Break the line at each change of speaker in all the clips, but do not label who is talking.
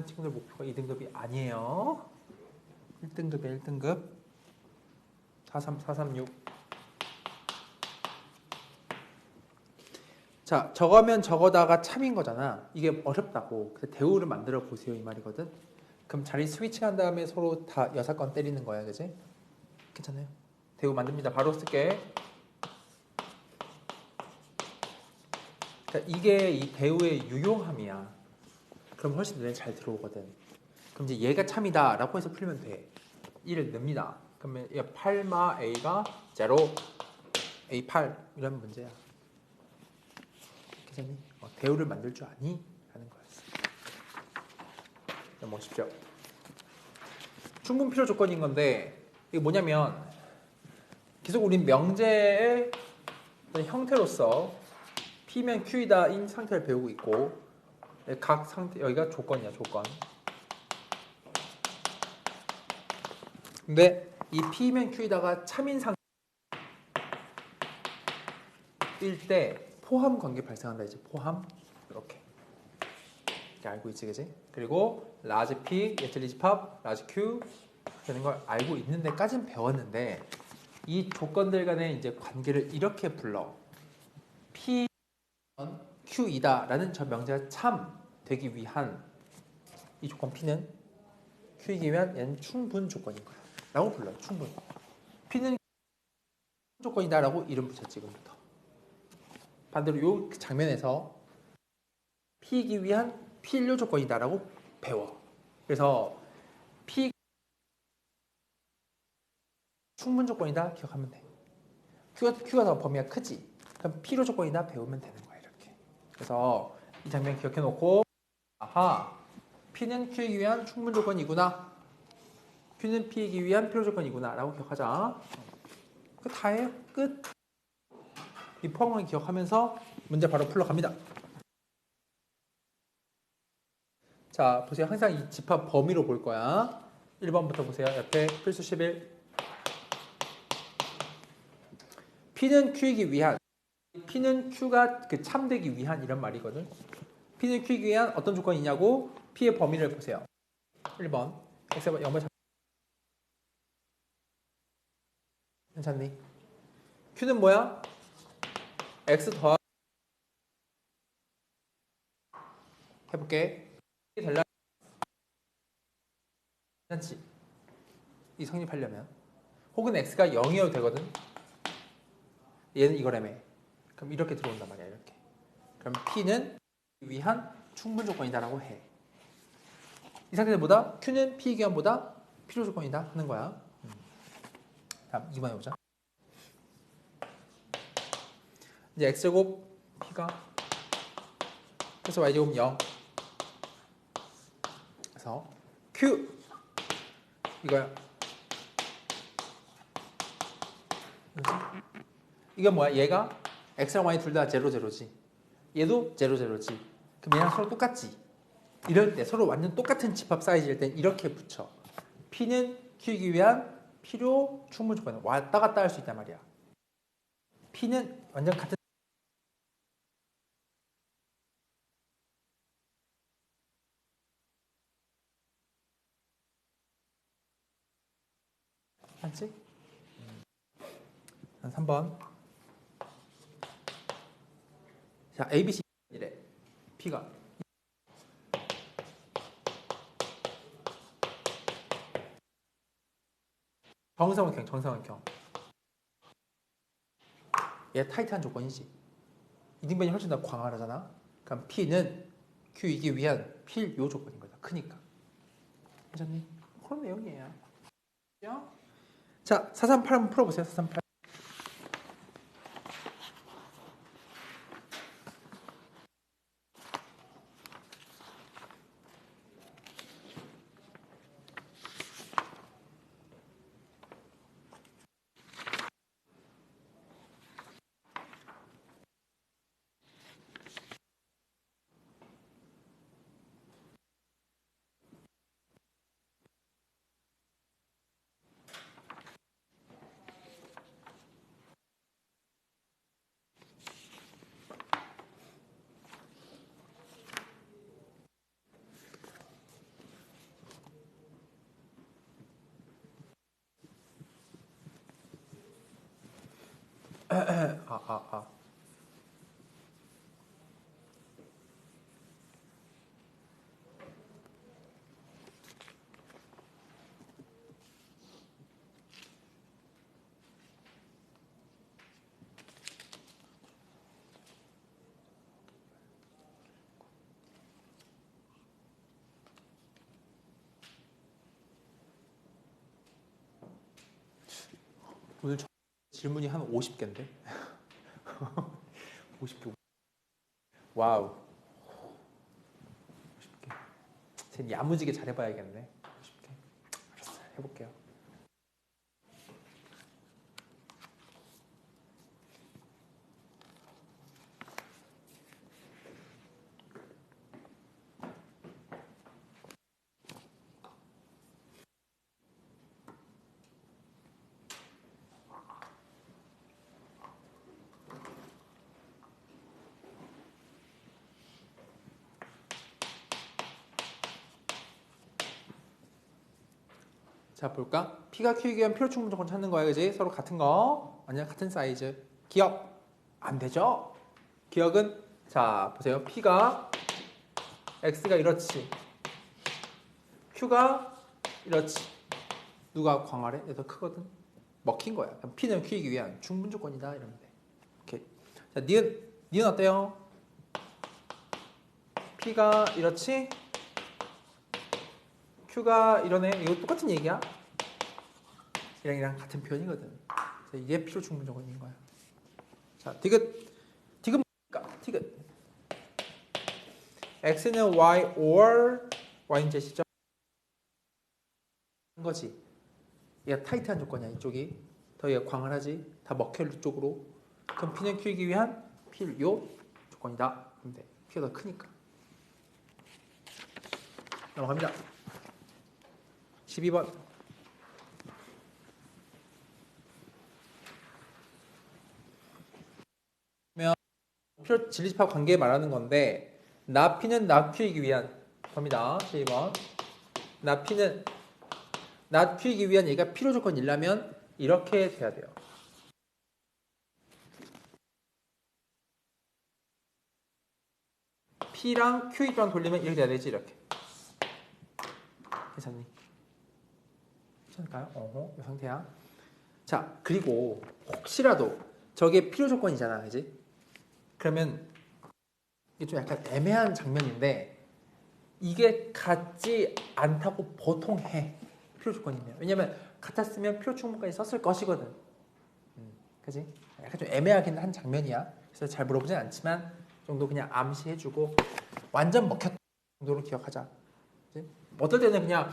하는 친구들 목표가 2등급이 아니에요. 1등급이에요. 1등급. 436. 자, 저거면 저거다가 참인 거잖아. 이게 어렵다고. 그래서 대우를 만들어 보세요 이 말이거든. 그럼 자리 스위칭한 다음에 서로 다 여사건 때리는 거야, 그지? 괜찮아요. 대우 만듭니다. 바로 쓸게. 그러니까 이게 이 대우의 유용함이야. 그럼 훨씬 눈에 잘 들어오거든. 그럼 이제 얘가 참이다 라고 해서 풀면 돼. 1을 넣습니다. 그러면 8마 A가 0, A8 이런 문제야. 괜찮니? 대우를 만들 줄 아니? 라는 거였어. 넘어가십시오. 충분 필요 조건인 건데 이게 뭐냐면 계속 우린 명제의 형태로서 P면 Q이다 인 상태를 배우고 있고 각 상태 여기가 조건이야 조건. 근데 이 P면 Q이다가 참인 상태일 때 포함 관계 발생한다 이제 포함 이렇게 알고 있지 그지? 그리고 라지 P, 예틀리 집합, 라지 Q 되는 걸 알고 있는 데까지는 배웠는데 이 조건들 간의 이제 관계를 이렇게 불러. P Q이다 라는 저 명제가 참 되기 위한 이 조건 P는 Q이기 위한 얘는 충분 조건인 거야 라고 불러요. 충분. P는 조건이다 라고 이름 붙였지 지금부터. 반대로 이 장면에서 P이기 위한 필요 조건이다 라고 배워. 그래서 P 충분 조건이다 기억하면 돼. Q가 더 범위가 크지. 그럼 필요 조건이다 배우면 되는 거야 이렇게. 그래서 이 장면 기억해 놓고 아하 P는 Q이기 위한 충분 조건이구나. Q는 P이기 위한 필요 조건이구나 라고 기억하자. 그 다예요. 끝. 이 포함을 기억하면서 문제 바로 풀러갑니다. 자 보세요. 항상 이 집합 범위로 볼 거야. 1번부터 보세요. 옆에 필수 11. P는 Q이기 위한 P는 Q가 그 참되기 위한 이런 말이거든. P는 Q이기 위한 어떤 조건이냐고 P의 범위를 보세요. 1번 X가 0을 괜찮니? Q는 뭐야? X 더하 해볼게. 될라 괜찮지? 이 성립하려면 혹은 X가 0이어도 되거든. 얘는 이거라며. 그럼 이렇게 들어온단 말이야 이렇게. 그럼 P는 위한 충분 조건이다라고 해. 이 상태보다 Q는 P 기한보다 필요 조건이다 하는 거야. 다음 2번 해보자. 이제 X제곱 P가 그래서 Y제곱 0 그래서 Q 이거야. 이건 뭐야? 얘가 X랑 Y 둘 다 0, 0지. 얘도 0, 0지. 그럼 얘랑 서로 똑같지. 이럴 때 서로 완전 똑같은 집합 사이즈일 땐 이렇게 붙여. P는 Q이기 위한 필요 충분 조건. 왔다 갔다 할 수 있단 말이야. P는 완전 같은 맞지? 3번. 자, ABC 이래. P가 정성원형, 정성원형. 얘 타이트한 조건이지. 이등변이 훨씬 더 광활하잖아. 그럼 P는 Q이기 위한 필요 조건인 거다. 크니까. 괜찮니? 그런 내용이에요. 자, 438 한번 풀어보세요. 438. 오늘 질문이 한 50개인데. 50개. 와우. 50개. 쟤 야무지게 잘해봐야겠네. 50개. 알았어, 해볼게요. 자, 볼까? P가 Q이기 위한 필요 충분 조건 찾는 거야, 그지? 서로 같은 거 아니야, 같은 사이즈. 기억 안 되죠? 기억은 자 보세요. P가 X가 이렇지, Q가 이렇지. 누가 광활해? 얘 더 크거든. 먹힌 거야. 그럼 P는 Q이기 위한 충분 조건이다 이러면 돼. 오케이. 자, 니은 어때요? P가 이렇지, Q가 이러네. 이거 똑같은 얘기야. 이랑 같은 표현이거든. 이게 필요 충분 조건인 거야. 자, 디귿 뭘까? 디귿. X는 Y or Y는 Z시죠? 거지. 얘가 타이트한 조건이야. 이쪽이 더 얘가 광활하지. 다 먹혀 이쪽으로. 그럼 P는 Q이기 위한 필요 조건이다. 근데 Q가 더 크니까. 넘어갑니다. 12번. 필요 진리집합 관계 말하는 건데 나 P는 나 Q이기 위한 겁니다. 12번. 나 P는 나 Q이기 위한 얘가 필요 조건이려면 이렇게 돼야 돼요. P랑 Q 입장 돌리면 이렇게 돼야 되지. 이렇게. 괜찮니? 괜찮을까요? 어허, 이 상태야. 자, 그리고 혹시라도 저게 필요 조건이잖아, 그지? 그러면 이게 좀 약간 애매한 장면인데 이게 같지 않다고 보통 해. 필요 조건이면. 왜냐면 같았으면 필요 충분까지 썼을 것이거든. 그지? 약간 좀 애매하긴 한 장면이야. 그래서 잘 물어보진 않지만 정도 그냥 암시해주고 완전 먹혔다 정도로 기억하자. 그지? 어떨 때는 그냥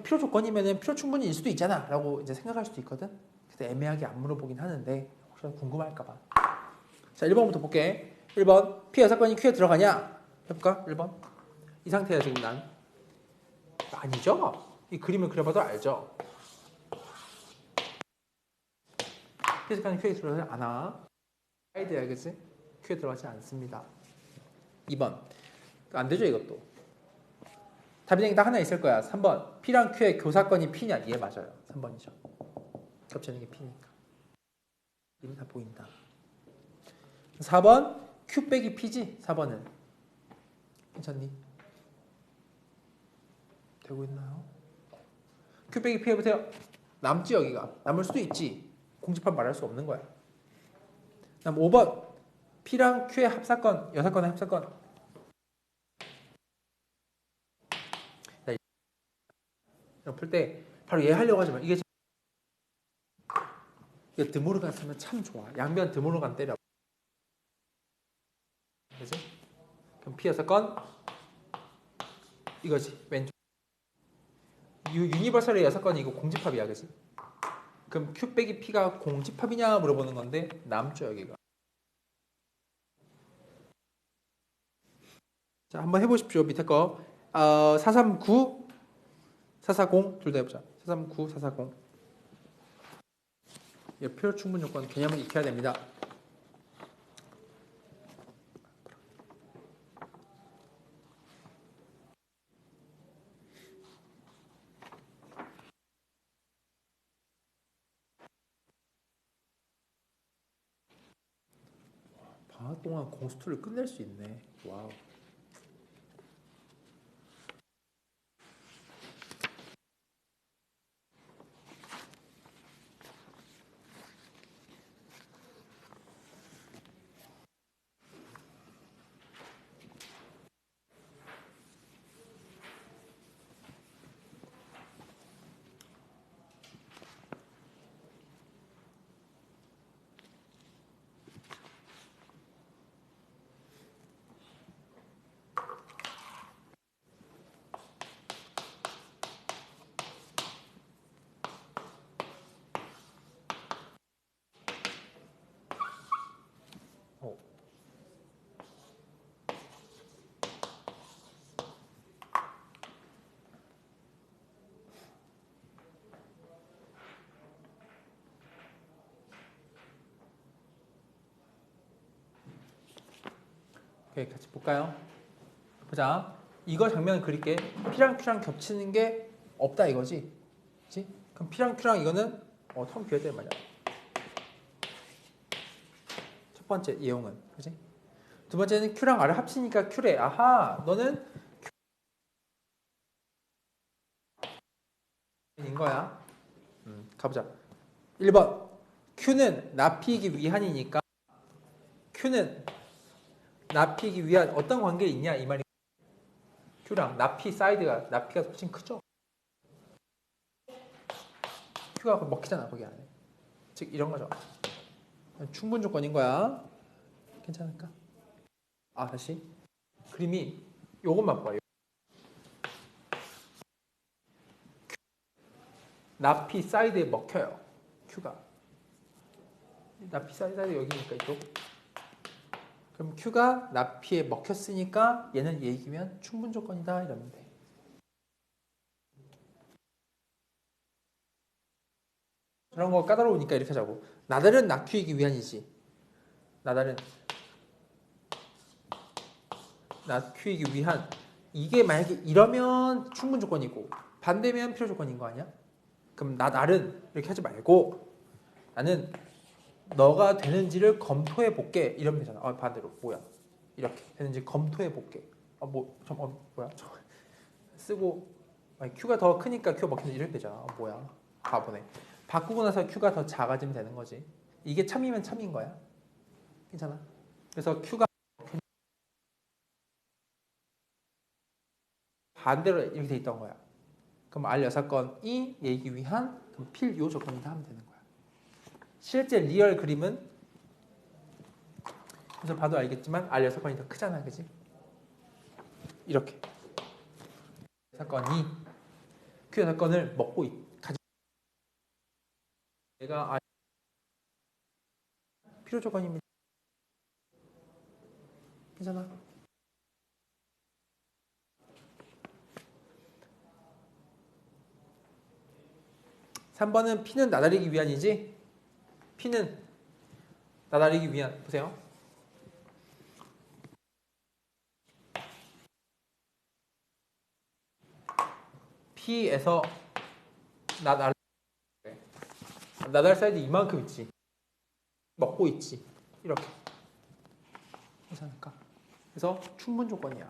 필요 조건이면 필요 충분일 수도 있잖아 라고 이제 생각할 수도 있거든. 그래서 애매하게 안 물어보긴 하는데 혹시 궁금할까봐. 자, 1번부터 볼게. 1번 P 여사건이 Q에 들어가냐? 해볼까? 1번 이 상태야 지금 난. 아니죠? 이 그림을 그려봐도 알죠? P 여사건이 Q에 들어가지 않아. 사이드야, 그치? Q에 들어가지 않습니다. 2번 안 되죠 이것도. 답이 딱 하나 있을 거야. 3번 P랑 Q의 교사건이 P냐? 예, 맞아요. 3번이죠. 겹치는 게 P니까. 이미 다 보인다. 4번 Q 빼기 P지? 4번은 괜찮니? 되고 있나요? Q 빼기 P 해보세요. 남지 여기가. 남을 수도 있지. 공집합 말할 수 없는 거야. 다음 5번 P랑 Q의 합사건, 여사건의 합사건. 풀 때 바로 얘 하려고 하지 마. 이게 드모르간 쓰면 참 좋아. 양변 드모르간 때려. 그지? 그럼 P 여사건 이거지. 왼쪽. 유니버설의 여사건이 이거 공집합이야, 그지? 그럼 Q 빼기 P가 공집합이냐 물어보는 건데 남죠 여기가. 자, 한번 해보십시오. 밑에 거 439, 440 둘 다 해보자. 439, 440. 필요 충분 요건 개념을 익혀야 됩니다. 방학 동안 공수투를 끝낼 수 있네. 와우. 오케이, 같이 볼까요? 보자. 이거 장면을 그릴게. P랑 Q랑 겹치는 게 없다 이거지. 그치? 그럼 P랑 Q랑 이거는 처음 그려야 될 말이야. 첫 번째 예용은. 그치? 두 번째는 Q랑 R을 합치니까 Q래. 아하, 너는 Q인 거야. 가보자. 1번. Q는 납피이기 위한이니까 Q는 납피이기 위한 어떤 관계에 있냐 이 말이. Q랑 납피 사이드가 납피가 훨씬 크죠. Q가 먹히잖아 거기 안에. 즉 이런 거죠. 충분 조건인 거야. 괜찮을까? 다시 그림이 요것만 봐요. 납피 사이드에 먹혀요. Q가 납피 사이드 여기니까 이쪽. 그럼 Q가 납피에 먹혔으니까 얘는 얘기면 충분 조건이다 이러면 돼. 그런 거 까다로우니까 이렇게 하자고. 나달은 낙Q이기 위한이지. 나달은 낙Q이기 위한. 이게 만약에 이러면 충분 조건이고 반대면 필요 조건인 거 아니야? 그럼 나달은 이렇게 하지 말고 나는 너가 되는지를 검토해 볼게 이러면 되잖아. 반대로 뭐야? 이렇게 되는지 검토해 볼게. 뭐야? 쓰고 Q가 더 크니까 Q가 먹히는지 이렇게 되잖아. 뭐야? 바보네. 바꾸고 나서 Q가 더 작아지면 되는 거지. 이게 참이면 참인 거야. 괜찮아? 그래서 Q가 반대로 이렇게 돼 있던 거야. 그럼 R 6건이 얘기 위한 그럼 필요 조건이다 하면 되는 거야. 실제 리얼 그림은 그래서 봐도 알겠지만 R 6건이 더 크잖아, 그지? 이렇게 6건이 Q 6건을 먹고 가지고 얘가 필요 조건입니다. 괜찮아? 3번은 P는 나다리기 위한이지? P는 나다리기 위한. 보세요. P에서 나달 사이드 이만큼 있지. 먹고 있지. 이렇게. 괜찮을까? 그래서 충분 조건이야.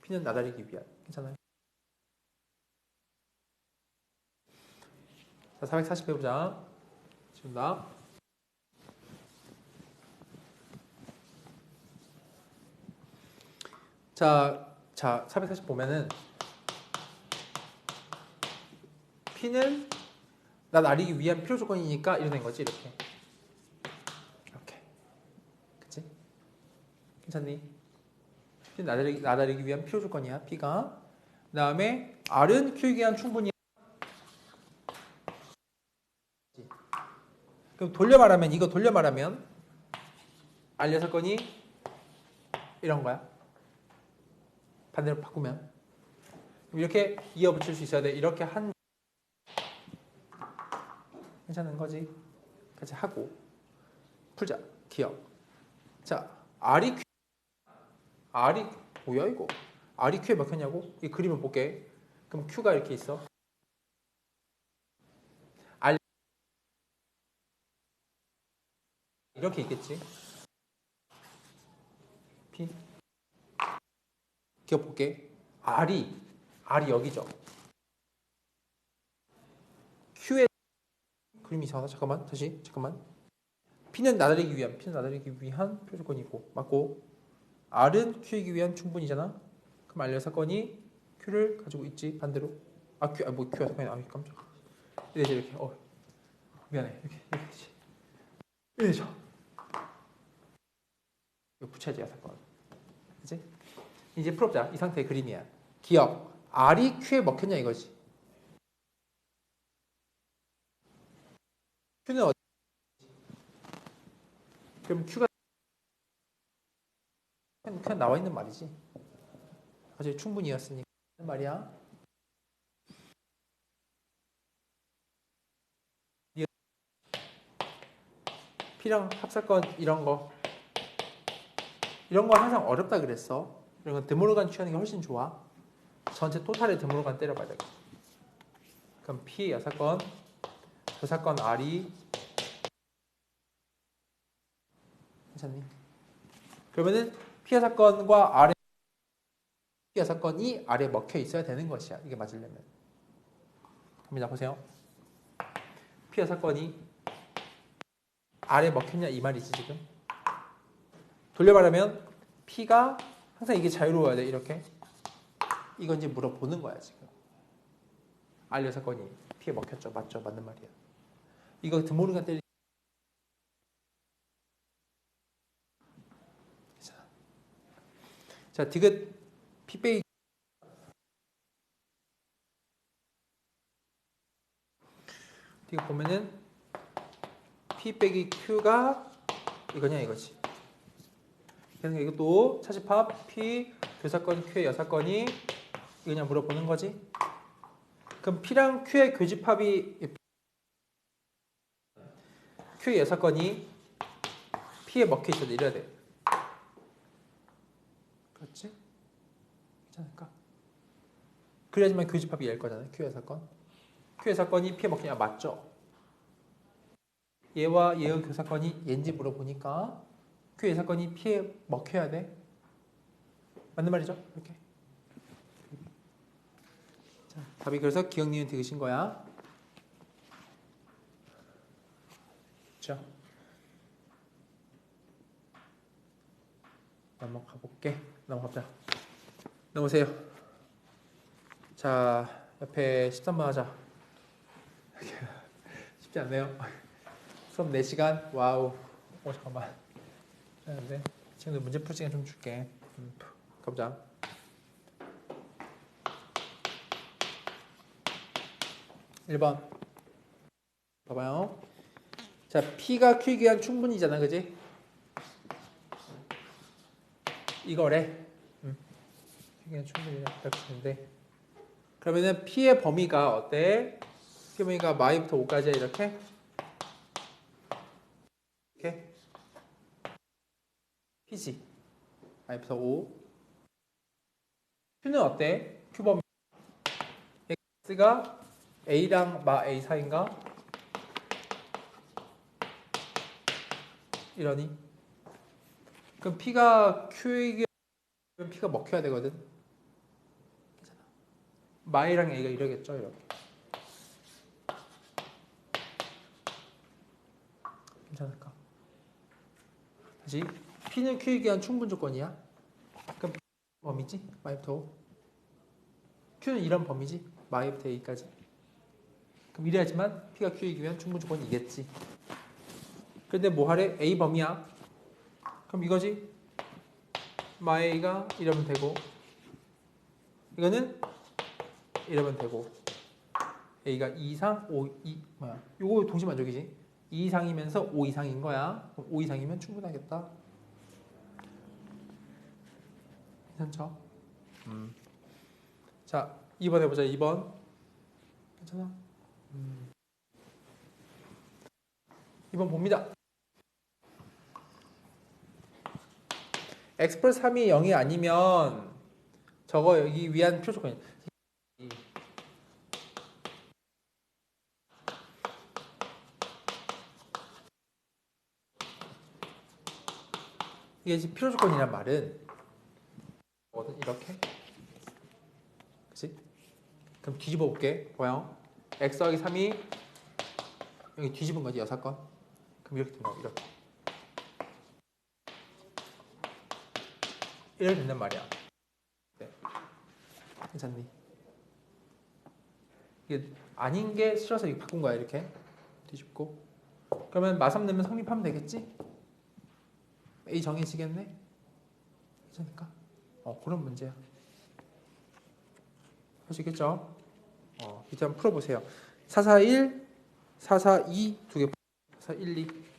P는 나다리기 위한. 괜찮아요? 자, 440 해보자. 지금 나. 자, 440 보면은 P는 나다리기 위한 필요 조건이니까 이렇게 된 거지, 이렇게. 이렇게. 그치? 괜찮니? P는 나다리기 위한 필요 조건이야, P가. 그 다음에 R은 Q에 의한 충분이야. 그럼 이거 돌려 말하면 R 6건이 이런 거야. 반대로 바꾸면 이렇게 이어붙일 수 있어야 돼. 이렇게 괜찮은 거지. 같이 하고 풀자. 기억. 자, R이 뭐야 이거? R이 Q에 막혔냐고? 이 그림을 볼게. 그럼 Q가 이렇게 있어. R 이렇게 있겠지. P 기억 볼게. R이 여기죠. Q의 그림이 이상하다. 잠깐만. P는 나다리기 위한 표조건이고 맞고 R은 Q이기 위한 충분이잖아. 그럼 R 사건이 Q를 가지고 있지. 반대로. Q 사건이 깜짝. 이렇게. 미안해. 이렇게. 이거 붙여야지 사건. 그치? 이제 풀어보자. 이 상태의 그림이야. 기억. R이 Q에 먹혔냐 이거지. Q는 어디? 그럼 Q가 그냥 나와 있는 말이지. 어제 충분이었으니까 말이야. P랑 합사건 이런 거 이런 거 항상 어렵다 그랬어. 이런 건 드모르간 취하는 게 훨씬 좋아. 전체 토탈의 드모르간 때려봐야 돼. 그럼 P 여사건, 여사건 R이 괜찮니? 그러면은 P 여사건과 R의 P 여사건이 R에 먹혀 있어야 되는 것이야. 이게 맞으려면. 갑니다. 보세요. P 여사건이 R에 먹혔냐 이 말이지 지금. 돌려 말하면 P가 항상 이게 자유로워야 돼. 이렇게. 이건지 물어보는 거야 지금. R 여사건이 P에 먹혔죠. 맞죠? 맞는 말이야. 이거 드모르간 때리. 자, 디귿 P 빼기 디귿 보면은 P 빼기 Q가 이거냐 이거지. 그래서 이것도 차집합 P 교사건 Q의 여사건이 이거냐 물어보는 거지. 그럼 P랑 Q의 교집합이 Q의 여사건이 P에 먹혀 있어야 돼. 이래야 돼. 그렇지? 괜찮을까? 그래야지만 교집합이 열 거잖아요. Q의 여사건. Q의 사건이 P에 먹히냐 맞죠? 얘와 얘의 교사건이 얘인지 물어보니까 Q의 사건이 P에 먹혀야 돼. 맞는 말이죠? 이렇게. 자, 답이 그래서 기억 니은 디귿인 거야. 그렇죠? 넘어가 볼게. 넘어가자. 넘어오세요. 자, 옆에 13번 하자. 쉽지 않네요. 수업 4시간. 와우. 잠깐만. 근데 친구들 문제 풀 시간 좀 줄게. 가보자. (1번) 봐봐요. 자, P가 Q에 기한 충분이잖아, 그지? 이거래. Q에 충분이라 이렇게. 그러면은 P의 범위가 어때? P의 범위가 마이부터 5까지야, 이렇게. 이렇게. P지. 마이부터 5. Q는 어때? Q 범위. X가 A랑 마 A 사이인가? 이러니? 그럼 P가 Q에게 P가 먹혀야 되거든. 괜찮아. 마이랑 A가 이러겠죠, 이렇게. 괜찮을까? 다시 P는 Q에 기한 충분 조건이야. 그럼 범위지? 마이부터 5. Q는 이런 범위지? 마이부터 A까지. 그럼 이래야지만 P가 Q에 기한 충분 조건이겠지. 근데 뭐 하래? A 범위야. 그럼 이거지? 마이가 이러면 되고, 이거는 이러면 되고, A가 2 이상, 5, 2, 뭐야? 요거 동시 만족이지? 2 이상이면서 5 이상인 거야. 그럼 5 이상이면 충분하겠다. 괜찮죠? 자, 2번 해보자. 2번. 괜찮아? 2번 봅니다. x 플러스 3이 0이 아니면 저거 여기 위한 필요 조건이 이게 지금 필요 조건이란 말은 이렇게, 그치? 그럼 뒤집어 볼게. 뭐야? x 더하기 3이 여기 뒤집은 거지, 여사건. 그럼 이렇게 된다고, 이렇게. 이렇게 된단 말이야. 네. 괜찮니? 이게 아닌 게 싫어서 이렇게 바꾼 거야, 이렇게. 뒤집고. 그러면 마삼 넣으면 성립하면 되겠지? A 정해지겠네? 괜찮을까? 그런 문제야. 할 수 있겠죠? 이제 한번 풀어보세요. 441, 442 두 개. 412.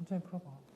천천히 풀어봐.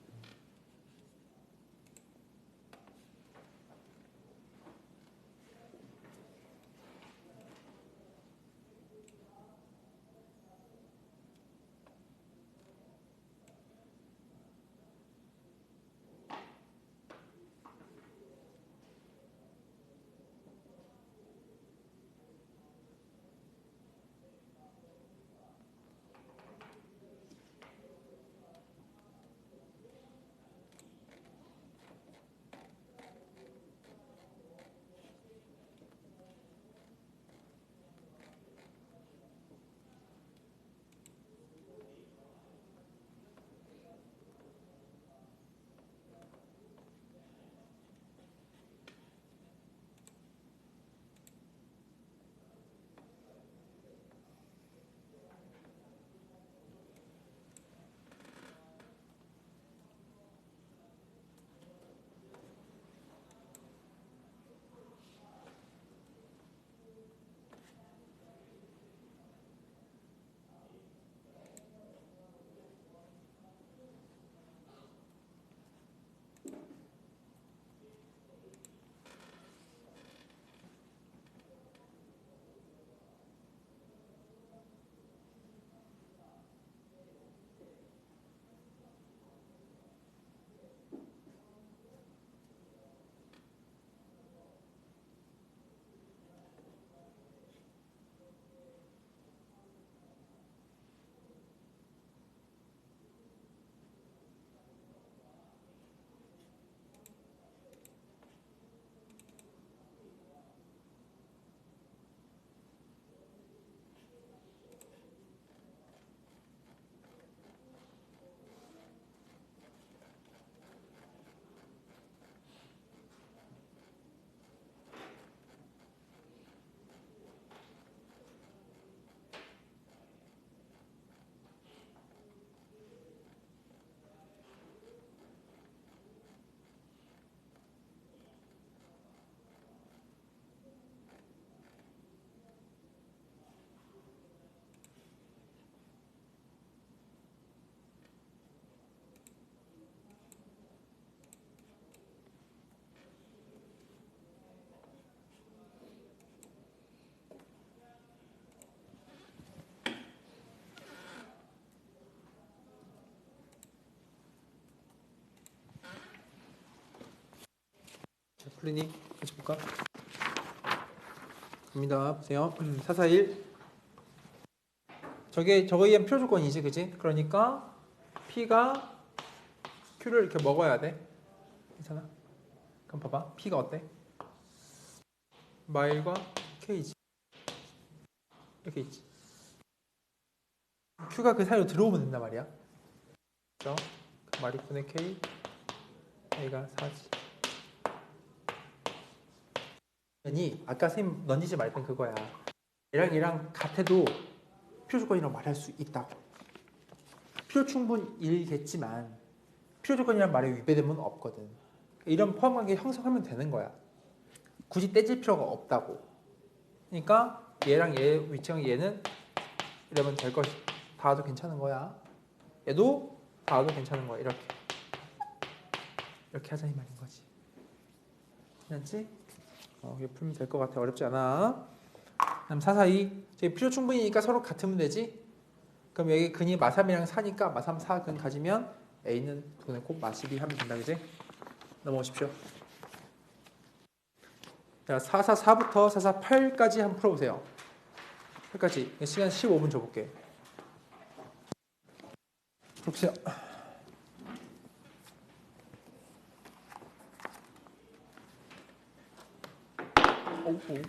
자, 풀리니? 같이 볼까? 갑니다. 보세요. 441. 저거에 의한 필요 조건이지, 그지? 그러니까 P가 Q를 이렇게 먹어야 돼. 괜찮아? 그럼 봐봐. P가 어때? 마일과 K지. 이렇게 있지. Q가 그 사이로 들어오면 된단 말이야. 그죠? 마리 분의 K, A가 4지. 아니, 아까 선생님 넌지시 말했던 그거야. 얘랑 같아도 필요 조건이라고 말할 수 있다고. 필요 충분이겠지만 필요 조건이란 말에 위배되면 없거든. 이런 포함 관계 형성하면 되는 거야. 굳이 떼질 필요가 없다고. 그러니까 얘랑 얘 위치랑 얘는 이러면 될 것이 닿아도 괜찮은 거야. 얘도 닿아도 괜찮은 거야. 이렇게 하자 이 말인 거지. 괜찮지? 이게 풀면 될 것 같아. 어렵지 않아. 그다음 442. 저기 필요 충분이니까 서로 같으면 되지. 그럼 여기 근이 마3이랑 4니까 마3, 4근 가지면 A는 돈에 꼭 마12 하면 된다. 그지? 넘어오십시오. 자, 444부터 448까지 한번 풀어보세요. 8까지. 시간 15분 줘볼게. 풀어보세요. 오.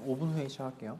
5분 후에 시작할게요.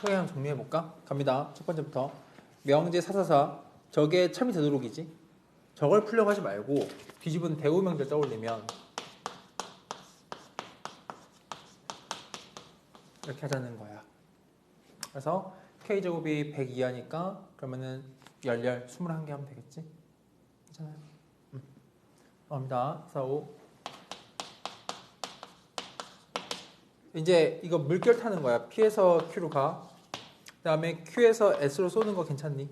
크게 한번 정리해볼까? 갑니다. 첫 번째부터 명제 444 저게 참이 되도록이지. 저걸 풀려고 하지 말고 뒤집은 대우명제 떠올리면 이렇게 하자는 거야. 그래서 K제곱이 100 이하니까 그러면은 21개 하면 되겠지? 괜찮아요? 갑니다. 4, 5 이제 이거 물결 타는 거야. P에서 Q로 가. 그 다음에 Q에서 S로 쏘는 거 괜찮니?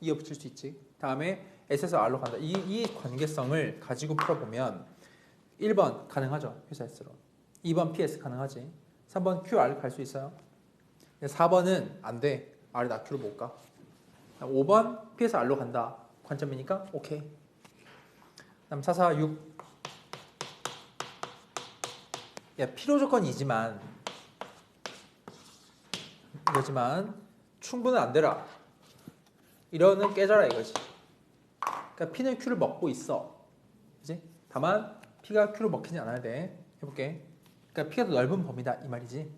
이어 붙일 수 있지. 다음에 S에서 R로 간다. 이 관계성을 가지고 풀어보면 1번 가능하죠. Q에서 S로. 2번 PS 가능하지. 3번 QR 갈 수 있어요. 4번은 안 돼. R에 나 Q로 못 가. 5번 P에서 R로 간다. 관점이니까 오케이. 다음 4, 4, 6 야, 필요 조건이지만 이거지만 충분은 안 되라. 이러는 깨져라 이거지. 그러니까 P는 Q를 먹고 있어. 그지? 다만 P가 Q를 먹히지 않아야 돼. 해볼게. 그러니까 P가 더 넓은 범위다 이 말이지.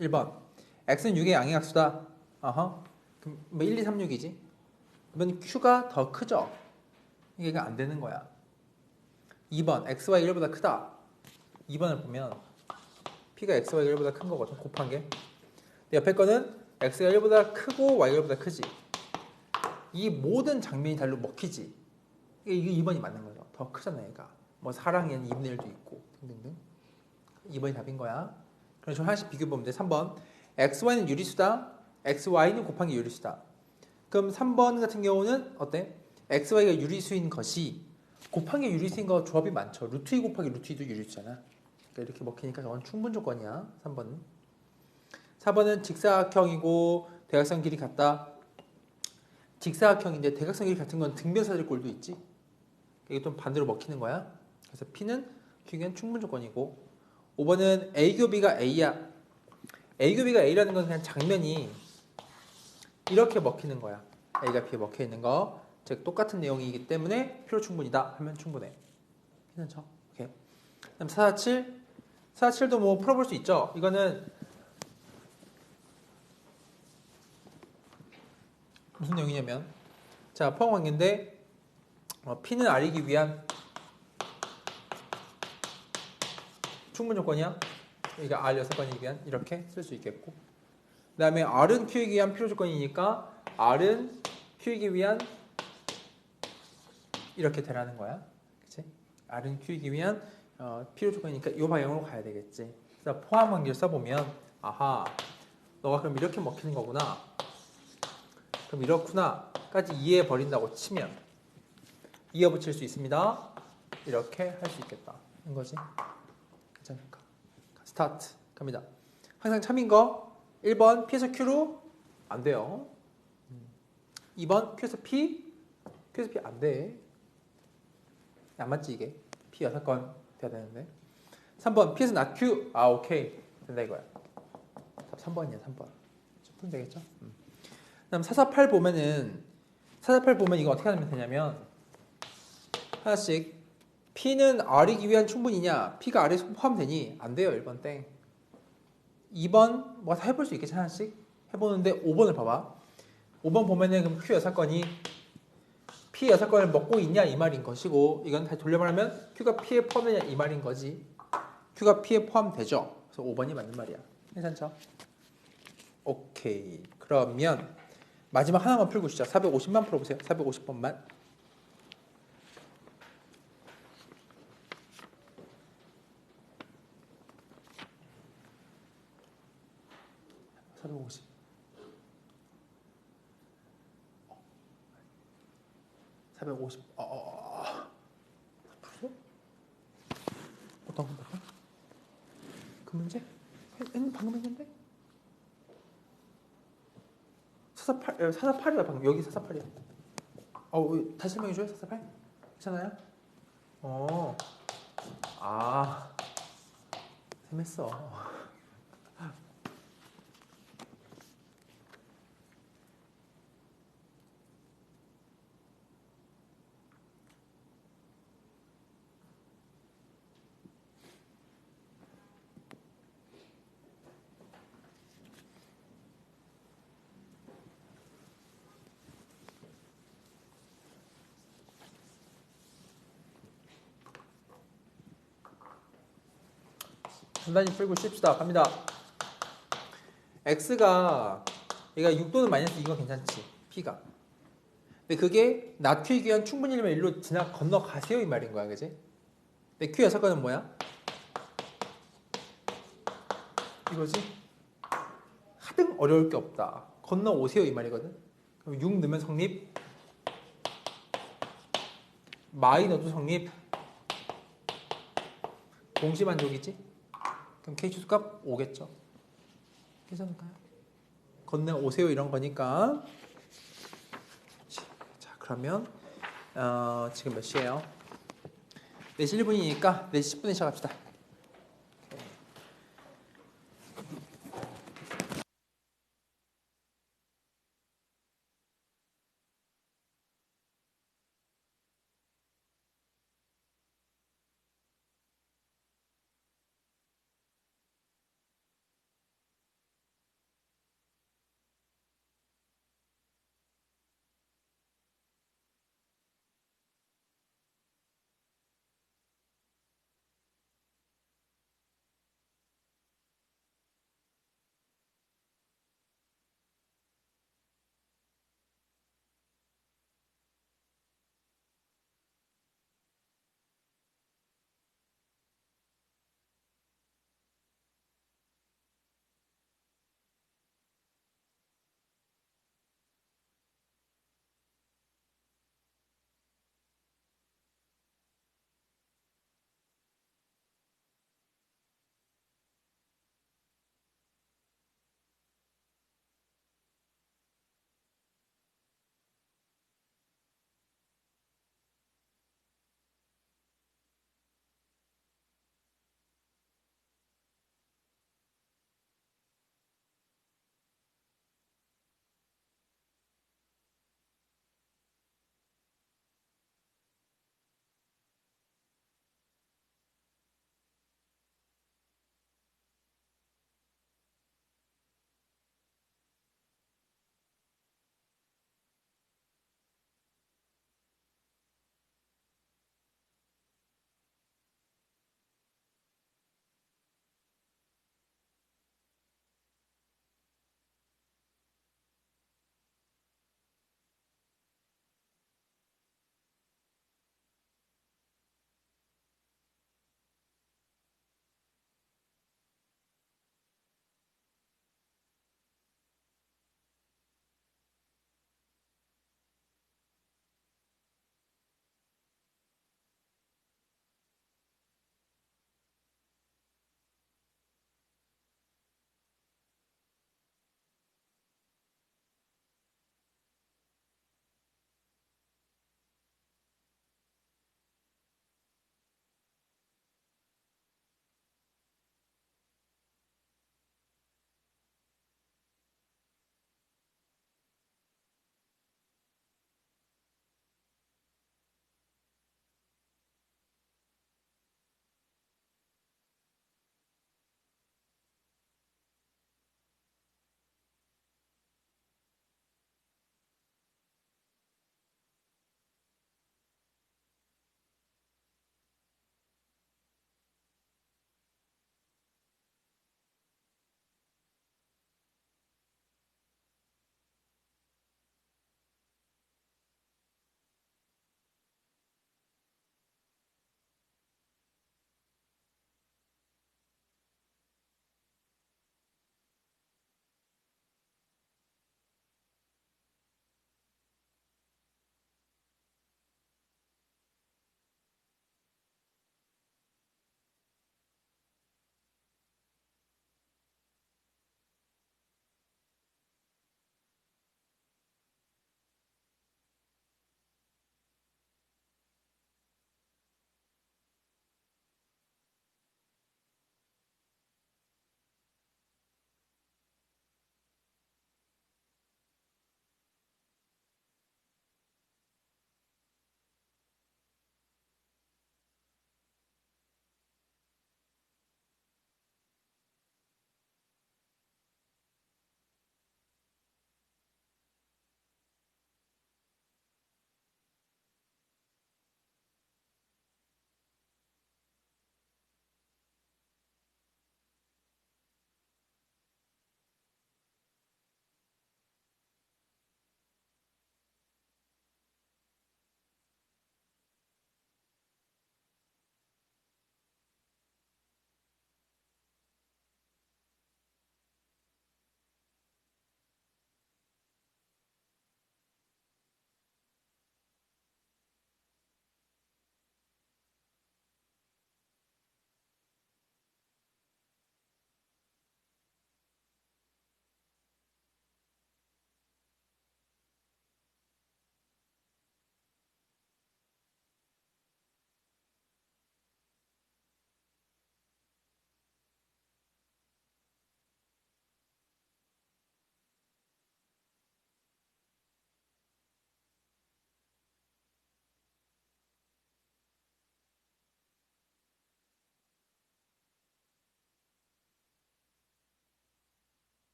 1번 X는 6의 양의각수다. 어허. 그럼 뭐 1, 2, 3, 6이지. 그러면 Q가 더 크죠. 이게 안 되는 거야. 2번 X가 1보다 크다. 2번을 보면 P가 X가 1보다 큰 거거든. 곱한 게. 옆에 거는 X가 1보다 크고 Y가 1보다 크지. 이 모든 장면이 달로 먹히지. 이게 2번이 맞는 거죠. 더 크잖아 얘가. 뭐 사랑에는 2분의 1도 있고 등등등. 2번이 답인 거야. 그럼 좀 하나씩 비교해보면 돼. 3번 XY는 유리수다. XY는 곱한 게 유리수다. 그럼 3번 같은 경우는 어때? XY가 유리수인 것이 곱한 게 유리수인 거 조합이 많죠. 루트 2 곱하기 루트 2도 유리수잖아. 그러니까 이렇게 먹히니까 저건 충분 조건이야. 3번은. 4번은 직사각형이고 대각선 길이 같다. 직사각형인데 대각선 길이 같은 건 등변사질 꼴도 있지. 이게 좀 반대로 먹히는 거야. 그래서 P는 Q는 충분 조건이고 5번은 A 교 B가 A야. A 교 B가 A라는 건 그냥 장면이 이렇게 먹히는 거야. A가 B에 먹혀 있는 거. 즉 똑같은 내용이기 때문에 필요 충분이다 하면 충분해. 괜찮죠? 오케이. 그다음 447. 447도 뭐 풀어볼 수 있죠. 이거는 무슨 내용이냐면 자 포함 관계인데 P는 R이기 위한 충분 조건이야. 그러니까 R 6건이기 위한 이렇게 쓸 수 있겠고 그 다음에 R은 Q이기 위한 필요 조건이니까 R은 Q이기 위한 이렇게 되라는 거야. 그치? R은 Q이기 위한 필요 조건이니까 이 방향으로 가야 되겠지. 그래서 포함 관계를 써보면 아하 너가 그럼 이렇게 먹히는 거구나. 그럼 이렇구나 까지 이해해 버린다고 치면 이어 붙일 수 있습니다. 이렇게 할 수 있겠다. 인 거지. 괜찮을까? 스타트 갑니다. 항상 참인 거 1번 P에서 Q로 안 돼요. 2번 Q에서 P Q에서 P 안 돼. 안 맞지 이게. P 6건 돼야 되는데 3번 P에서 not Q 아 오케이 된다 이거야. 3번이야 3번. 풀면 되겠죠? 그다음 448 보면은 448 보면 이거 어떻게 하면 되냐면 하나씩 P는 R이기 위한 충분이냐 P가 R에 포함되니 안 돼요 1번 땡 2번 뭐 다 해볼 수 있겠지 하나씩 해보는데 5번을 봐봐 5번 보면은 그럼 Q 6건이 P 6건을 먹고 있냐 이 말인 것이고 이건 다시 돌려 말하면 Q가 P에 포함되냐 이 말인 거지 Q가 P에 포함되죠 그래서 5번이 맞는 말이야 괜찮죠? 오케이 그러면 마지막 하나만 풀고 시작 450만 풀어보세요 450번만 450 450 풀었어? 어떤 건 볼까? 그 문제? 방금 했는데? 448이야 방금 여기 448이야 다시 설명해줘요 448? 괜찮아요? 셈했어 간단히 풀고 쉽시다 갑니다 X가 얘가 6 또는 마이너스 2건 괜찮지 P가 근데 그게 나트이기 위한 충분이면 일로 건너가세요 이 말인 거야 그지? 근데 Q 6건은 뭐야? 이거지? 하등 어려울 게 없다 건너오세요 이 말이거든 그럼 6 넣으면 성립 마이너도 성립 동시만족이지? 그럼 K치수 값 5겠죠? 괜찮을까요? 건너오세요 이런 거니까 자 그러면 지금 몇 시예요? 4시 1분이니까 4시 10분에 시작합시다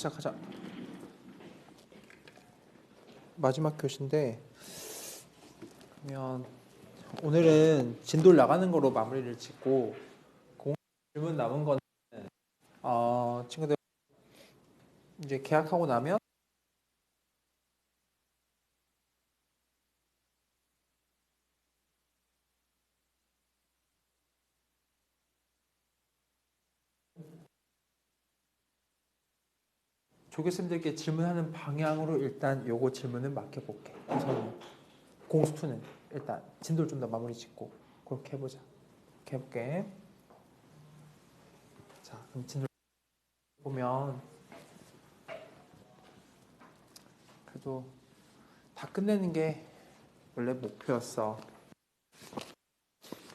시작하자. 마지막 교시인데 그러면 오늘은 진도를 나가는 거로 마무리를 짓고 질문 남은 거는 친구들 이제 계약하고 나면 조교쌤들께 질문하는 방향으로 일단 요거 질문은 맡겨볼게. 우선 공수2는 일단 진도를 좀 더 마무리 짓고 그렇게 해보자. 이렇게 해볼게. 자, 그럼 진도 보면 그래도 다 끝내는 게 원래 목표였어.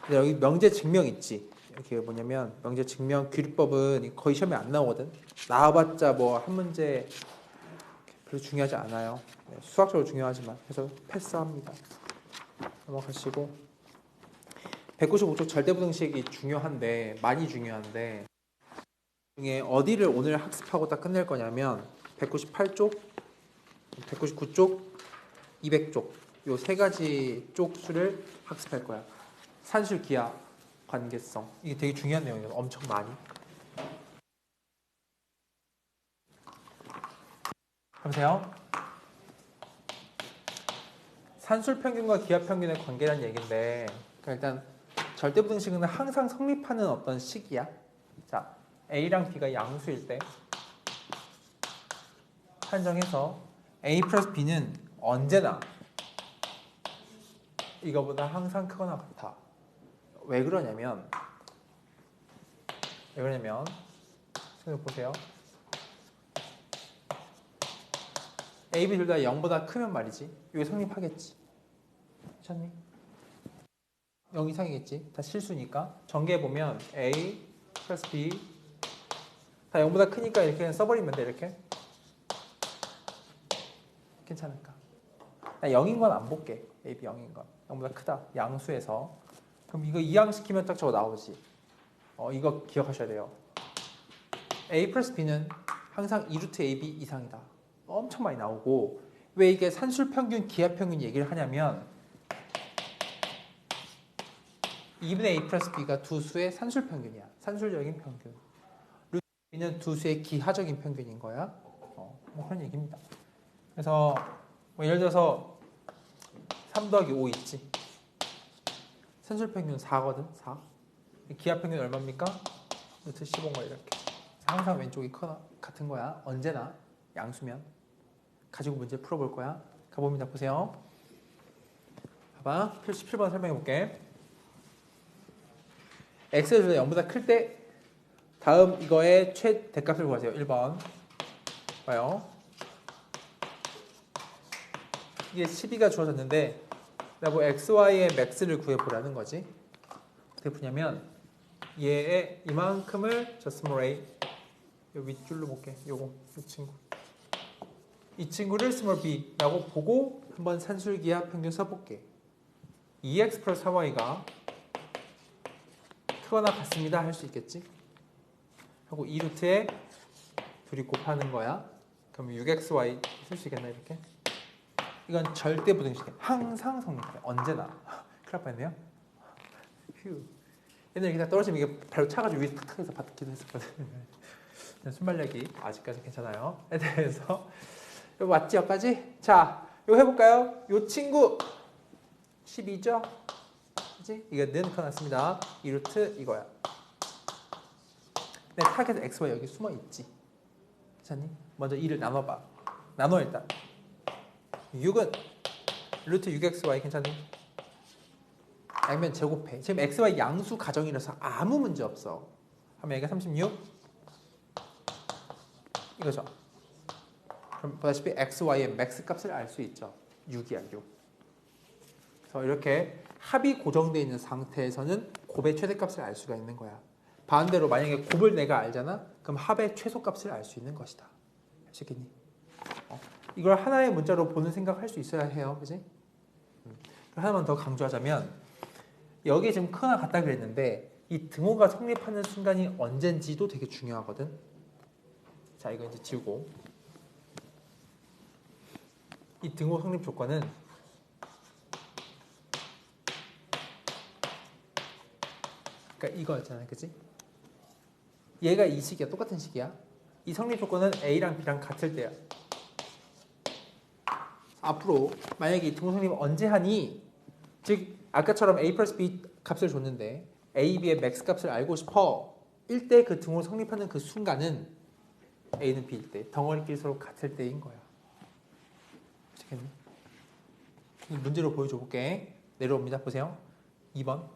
근데 여기 명제 증명 있지. 이렇게 뭐냐면 명제 증명 규립법은 거의 시험에 안 나오거든. 나와봤자 뭐 한 문제 별로 중요하지 않아요. 수학적으로 중요하지만 그래서 패스합니다. 넘어가시고 195쪽 절대부등식이 중요한데 많이 중요한데 중에 어디를 오늘 학습하고 딱 끝낼 거냐면 198쪽, 199쪽, 200쪽 요 세 가지 쪽수를 학습할 거야. 산술, 기하, 관계성 이게 되게 중요한 내용이에요. 엄청 많이. 보세요. 산술 평균과 기하 평균의 관계라는 얘기인데 그러니까 일단 절대부등식은 항상 성립하는 어떤 식이야. 자, A랑 B가 양수일 때 판정해서 A 플러스 B는 언제나 이거보다 항상 크거나 같아. 왜 그러냐면 보세요. A, B 둘 다 0보다 크면 말이지. 이게 성립하겠지. 괜찮니? 0 이상이겠지. 다 실수니까. 전개해보면 A 플러스 B 다 0보다 크니까 이렇게 그냥 써버리면 돼. 이렇게. 괜찮을까? 나 0인 건 안 볼게. A, B 0인 건. 0보다 크다. 양수에서. 그럼 이거 이항시키면 딱 저거 나오지. 이거 기억하셔야 돼요. A 플러스 B는 항상 2루트 AB 이상이다. 엄청 많이 나오고 왜 이게 산술평균, 기하평균 얘기를 하냐면 2분의 A 플러스 B가 두 수의 산술평균이야. 산술적인 평균. 루트 B는 두 수의 기하적인 평균인 거야. 뭐 그런 얘기입니다. 그래서 뭐 예를 들어서 3 더하기 5 있지. 산술평균 4거든. 4. 기하평균 얼마입니까? 루트 15인 거야 이렇게. 항상 왼쪽이 같은 거야. 언제나 양수면. 가지고 문제 풀어볼 거야. 가봅니다. 보세요. 봐봐. 17번 설명해 볼게. x가 0보다 클 때 다음 이거의 최대값을 구하세요. 1번. 봐요. 이게 12가 주어졌는데 나 뭐 xy의 max를 구해보라는 거지. 어떻게 푸냐면 얘의 이만큼을 저 스몰 a 요 윗줄로 볼게. 요거 이 친구. 이 친구를 스몰 b라고 보고 한번 산술기하 평균 써볼게. 2x 플러스 4y가 크거나 같습니다 할 수 있겠지? 하고 2루트에 둘이 곱하는 거야. 그럼 6xy 쓸 수 있겠나 이렇게? 이건 절대 부등식이야. 항상 성립해. 언제나. 큰일 날 뻔했네요. 휴. 옛날에 이렇게 떨어지면 이게 발로 차가지고 위에 탁탁 해서 받기도 했었거든. 순발력이 아직까지 괜찮아요. 에 대해서 이거 맞지 여기까지? 자, 이거 해볼까요? 이 친구 12죠? 그치? 이거 넣어놨습니다. 2루트 이거야. 내 타겟 xy 여기 숨어 있지. 괜찮니? 먼저 2를 나눠봐. 나눠 일단. 6은 루트 6xy 괜찮니? 양면 제곱해. 지금 xy 양수 가정이라서 아무 문제 없어. 하면 여기가 36 이거죠. 그럼 보다시피 xy의 맥스 값을 알 수 있죠. 6이야 6. 그래서 이렇게 합이 고정되어 있는 상태에서는 곱의 최대값을 알 수가 있는 거야. 반대로 만약에 곱을 내가 알잖아. 그럼 합의 최소값을 알 수 있는 것이다. 할 수 있겠니? 이걸 하나의 문자로 보는 생각 할 수 있어야 해요. 그지? 하나만 더 강조하자면 여기 지금 크거나 같다 그랬는데 이 등호가 성립하는 순간이 언젠지도 되게 중요하거든. 자, 이거 이제 지우고. 이 등호 성립 조건은 그러니까 이거였잖아, 그치? 얘가 이 식이야, 똑같은 식이야. 이 성립 조건은 A랑 B랑 같을 때야. 앞으로 만약에 이 등호 성립 언제 하니? 즉 아까처럼 A 플러스 B 값을 줬는데 A, B의 맥스 값을 알고 싶어. 일 때 그 등호 성립하는 그 순간은 A는 B일 때, 덩어리끼리 서로 같을 때인 거야. 아시겠니? 문제로 보여줘 볼게. 내려옵니다. 보세요. 2번.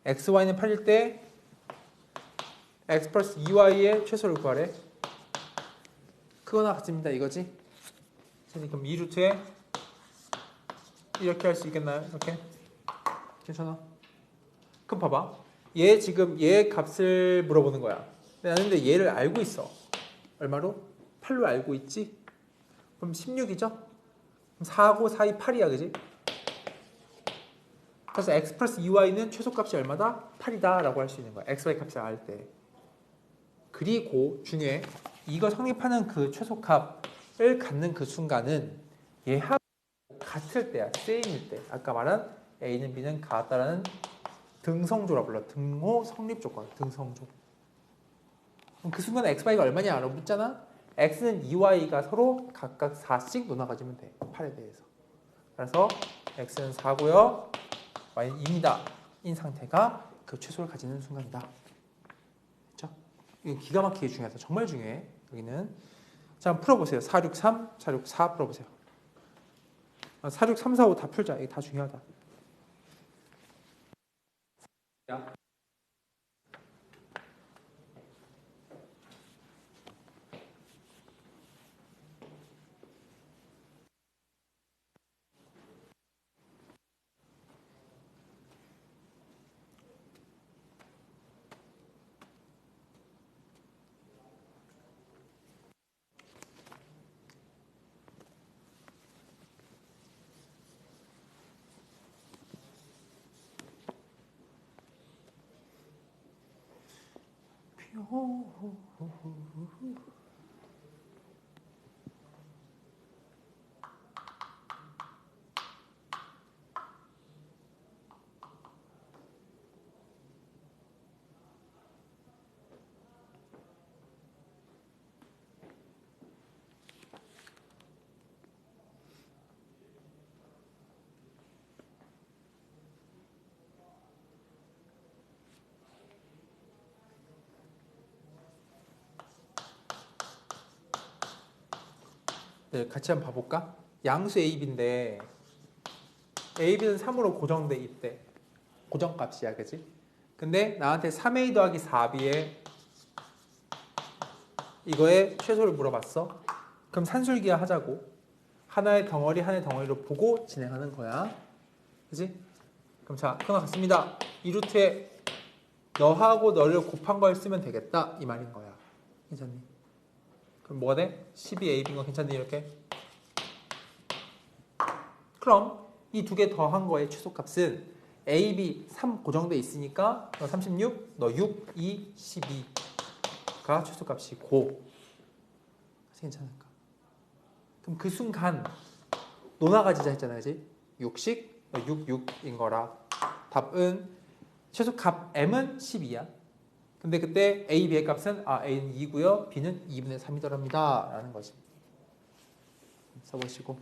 x, y는 8일 때 x 플러스 2y의 최소를 구하래. 그거나 같습니다. 이거지? 그럼 2루트에 이렇게 할 수 있겠나요? 이렇게? 괜찮아? 그럼 봐봐. 얘 지금 얘 값을 물어보는 거야. 나는 근데 얘를 알고 있어. 얼마로? 8로 알고 있지? 그럼 16이죠? 그럼 4하고 4, 2, 8이야. 그지? 그래서 x 플러스 2y는 최소값이 얼마다? 8이다 라고 할 수 있는 거야. xy 값을 알 때. 그리고 중요해. 이거 성립하는 그 최소값을 갖는 그 순간은 얘하고 같을 때야. same일 때. 아까 말한 a는 b는 같다라는 등성조라 불러. 등호 성립 조건. 등성조. 그럼 그 순간에 x, y가 얼마냐? 라고 묻잖아. x는 2y가 서로 각각 4씩 나눠가지면 돼. 8에 대해서. 그래서 x는 4고요. y는 2입니다. 인 상태가 그 최소를 가지는 순간이다. 그렇죠? 이거 기가 막히게 중요하다. 정말 중요해. 여기는. 자, 한번 풀어보세요. 463, 464 풀어보세요. 463, 4, 5 다 풀자. 이게 다 중요하다. 네, 같이 한번 봐볼까? 양수 AB인데 AB는 3으로 고정돼 있대. 고정값이야, 그지? 근데 나한테 3A 더하기 4B에 이거의 최소를 물어봤어. 그럼 산술기하 하자고. 하나의 덩어리로 보고 진행하는 거야. 그지? 그럼 자, 그거 같습니다. 이 루트에 너하고 너를 곱한 걸 쓰면 되겠다. 이 말인 거야. 괜찮니? 그럼 뭐가 돼? 12AB인 거 괜찮니? 이렇게? 그럼 이 두 개 더한 거의 최소값은 A, B 3 고정돼 있으니까 너 36, 너 6, 2, 12가 최소값이고 괜찮을까? 그럼 그 순간 노나가지자 했잖아, 그지? 6식 6, 6인 거라 답은 최소값 M은 12야. 근데 그때 A, B의 값은 A는 2고요. B는 2분의 3이더랍니다. 라는 것이. 써보시고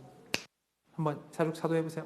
한번 사족사도 해보세요.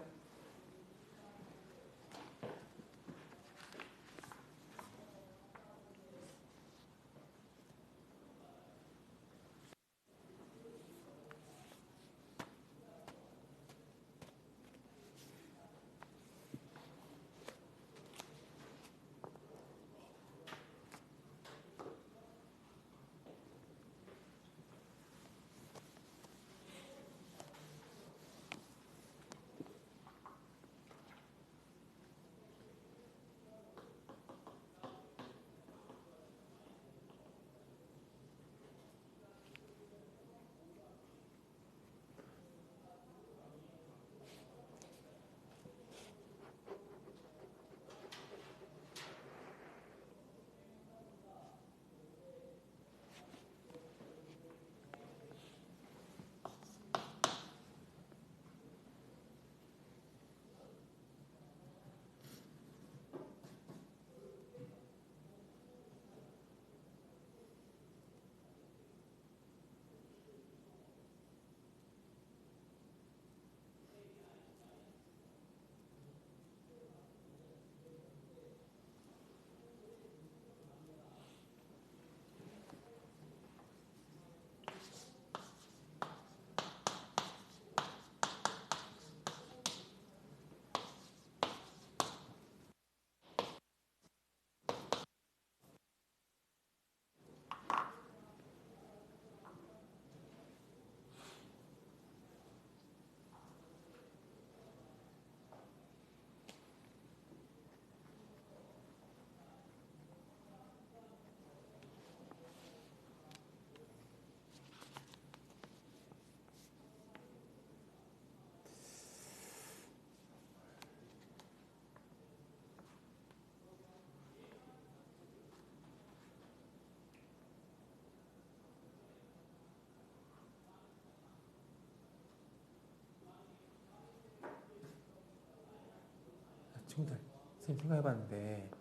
친구들 선생님 생각해봤는데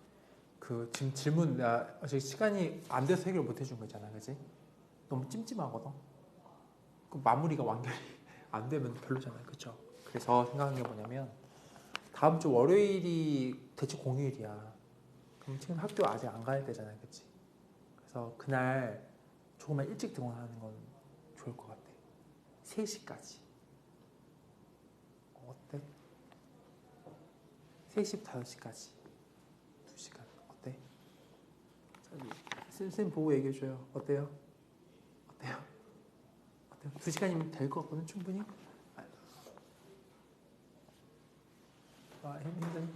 그 지금 질문 나 아직 시간이 안 돼서 해결 못 해준 거 있잖아, 그지? 너무 찜찜하거든. 그 마무리가 완결이 안 되면 별로잖아요, 그렇죠? 그래서 생각한 게 뭐냐면 다음 주 월요일이 대체 공휴일이야. 그럼 지금 학교 아직 안 가야 되잖아요, 그치? 그래서 그날 조금만 일찍 등원하는 건 좋을 것 같아. 3시까지. 어때? 3시부터 5시까지. 2시간. 어때? 쌤 보고 얘기해줘요. 어때요? 어때요? 어때요? 2시간이면 될 것 같거든, 충분히? 힘드니?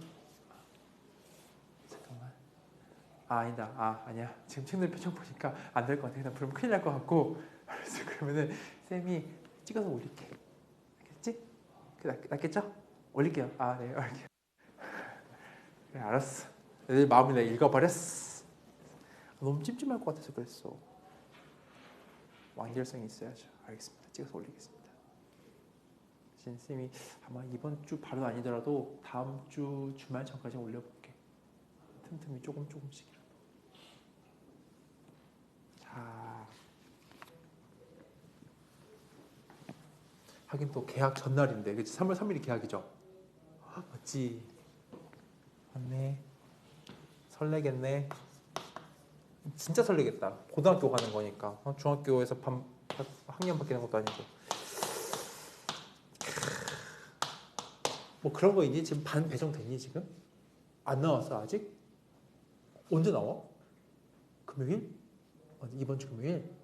잠깐만. 아니다. 아니야. 지금 친구들 표정 보니까 안 될 것 같아. 그냥 그러면 큰일 날 것 같고. 알았어. 그러면은 쌤이 찍어서 올릴게. 알겠지? 낫겠죠? 올릴게요. 네, 올릴게요. 그래, 알았어. 애들 마음을 내가 읽어버렸어. 너무 찜찜할 것 같아서 그랬어. 완결성이 있어야죠. 알겠습니다. 찍어서 올리겠습니다. 쌤이 아마 이번 주 바로 아니더라도 다음 주 주말 전까지 올려볼게. 틈틈이 조금씩이라도. 자, 하긴 또 계약 전날인데, 그치? 3월 3일이 계약이죠. 맞지? 맞네. 설레겠네. 진짜 설레겠다. 고등학교 가는 거니까. 중학교에서 학년 바뀌는 것도 아니고. 뭐 그런 거 있니? 지금 반 배정됐니 지금? 안 나왔어 아직? 언제 나와? 금요일? 이번 주 금요일?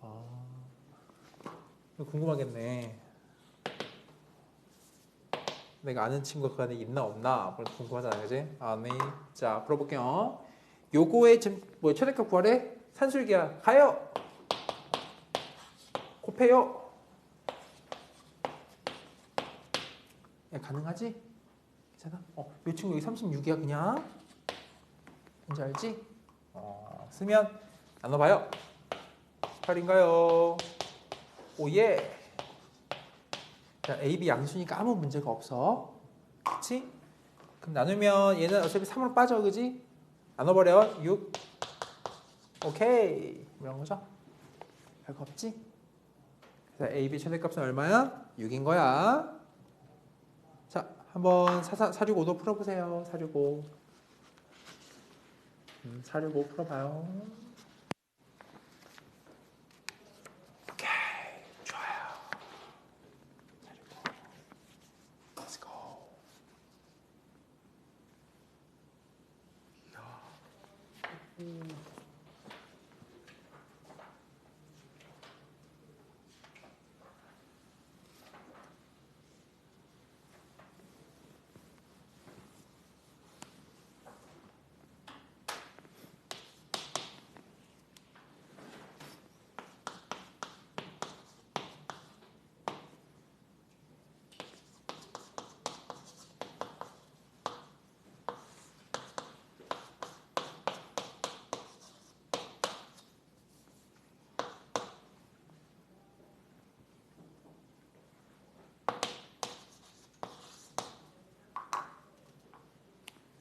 궁금하겠네. 내가 아는 친구가 그 안에 있나 없나 궁금하잖아, 그지? 네. 자, 풀어볼게요. 요거의 지금 뭐 최대값 구하래? 산술기야. 가요. 곱해요. 야, 가능하지? 괜찮아? 요 친구 여기 36이야 그냥. 뭔지 알지? 쓰면 나눠봐요. 8인가요? 오예. 자, A, B 양수니까 아무 문제가 없어. 그치? 그럼 나누면 얘는 어차피 3으로 빠져, 그지? 나눠버려. 6. 오케이. 이런 거죠? 별거 없지? 그래서 A, B 최대값은 얼마야? 6인 거야. 자, 한번 465도 풀어보세요. 465. 465 풀어봐요. 오케이. 좋아요. 465. Let's go. 이야.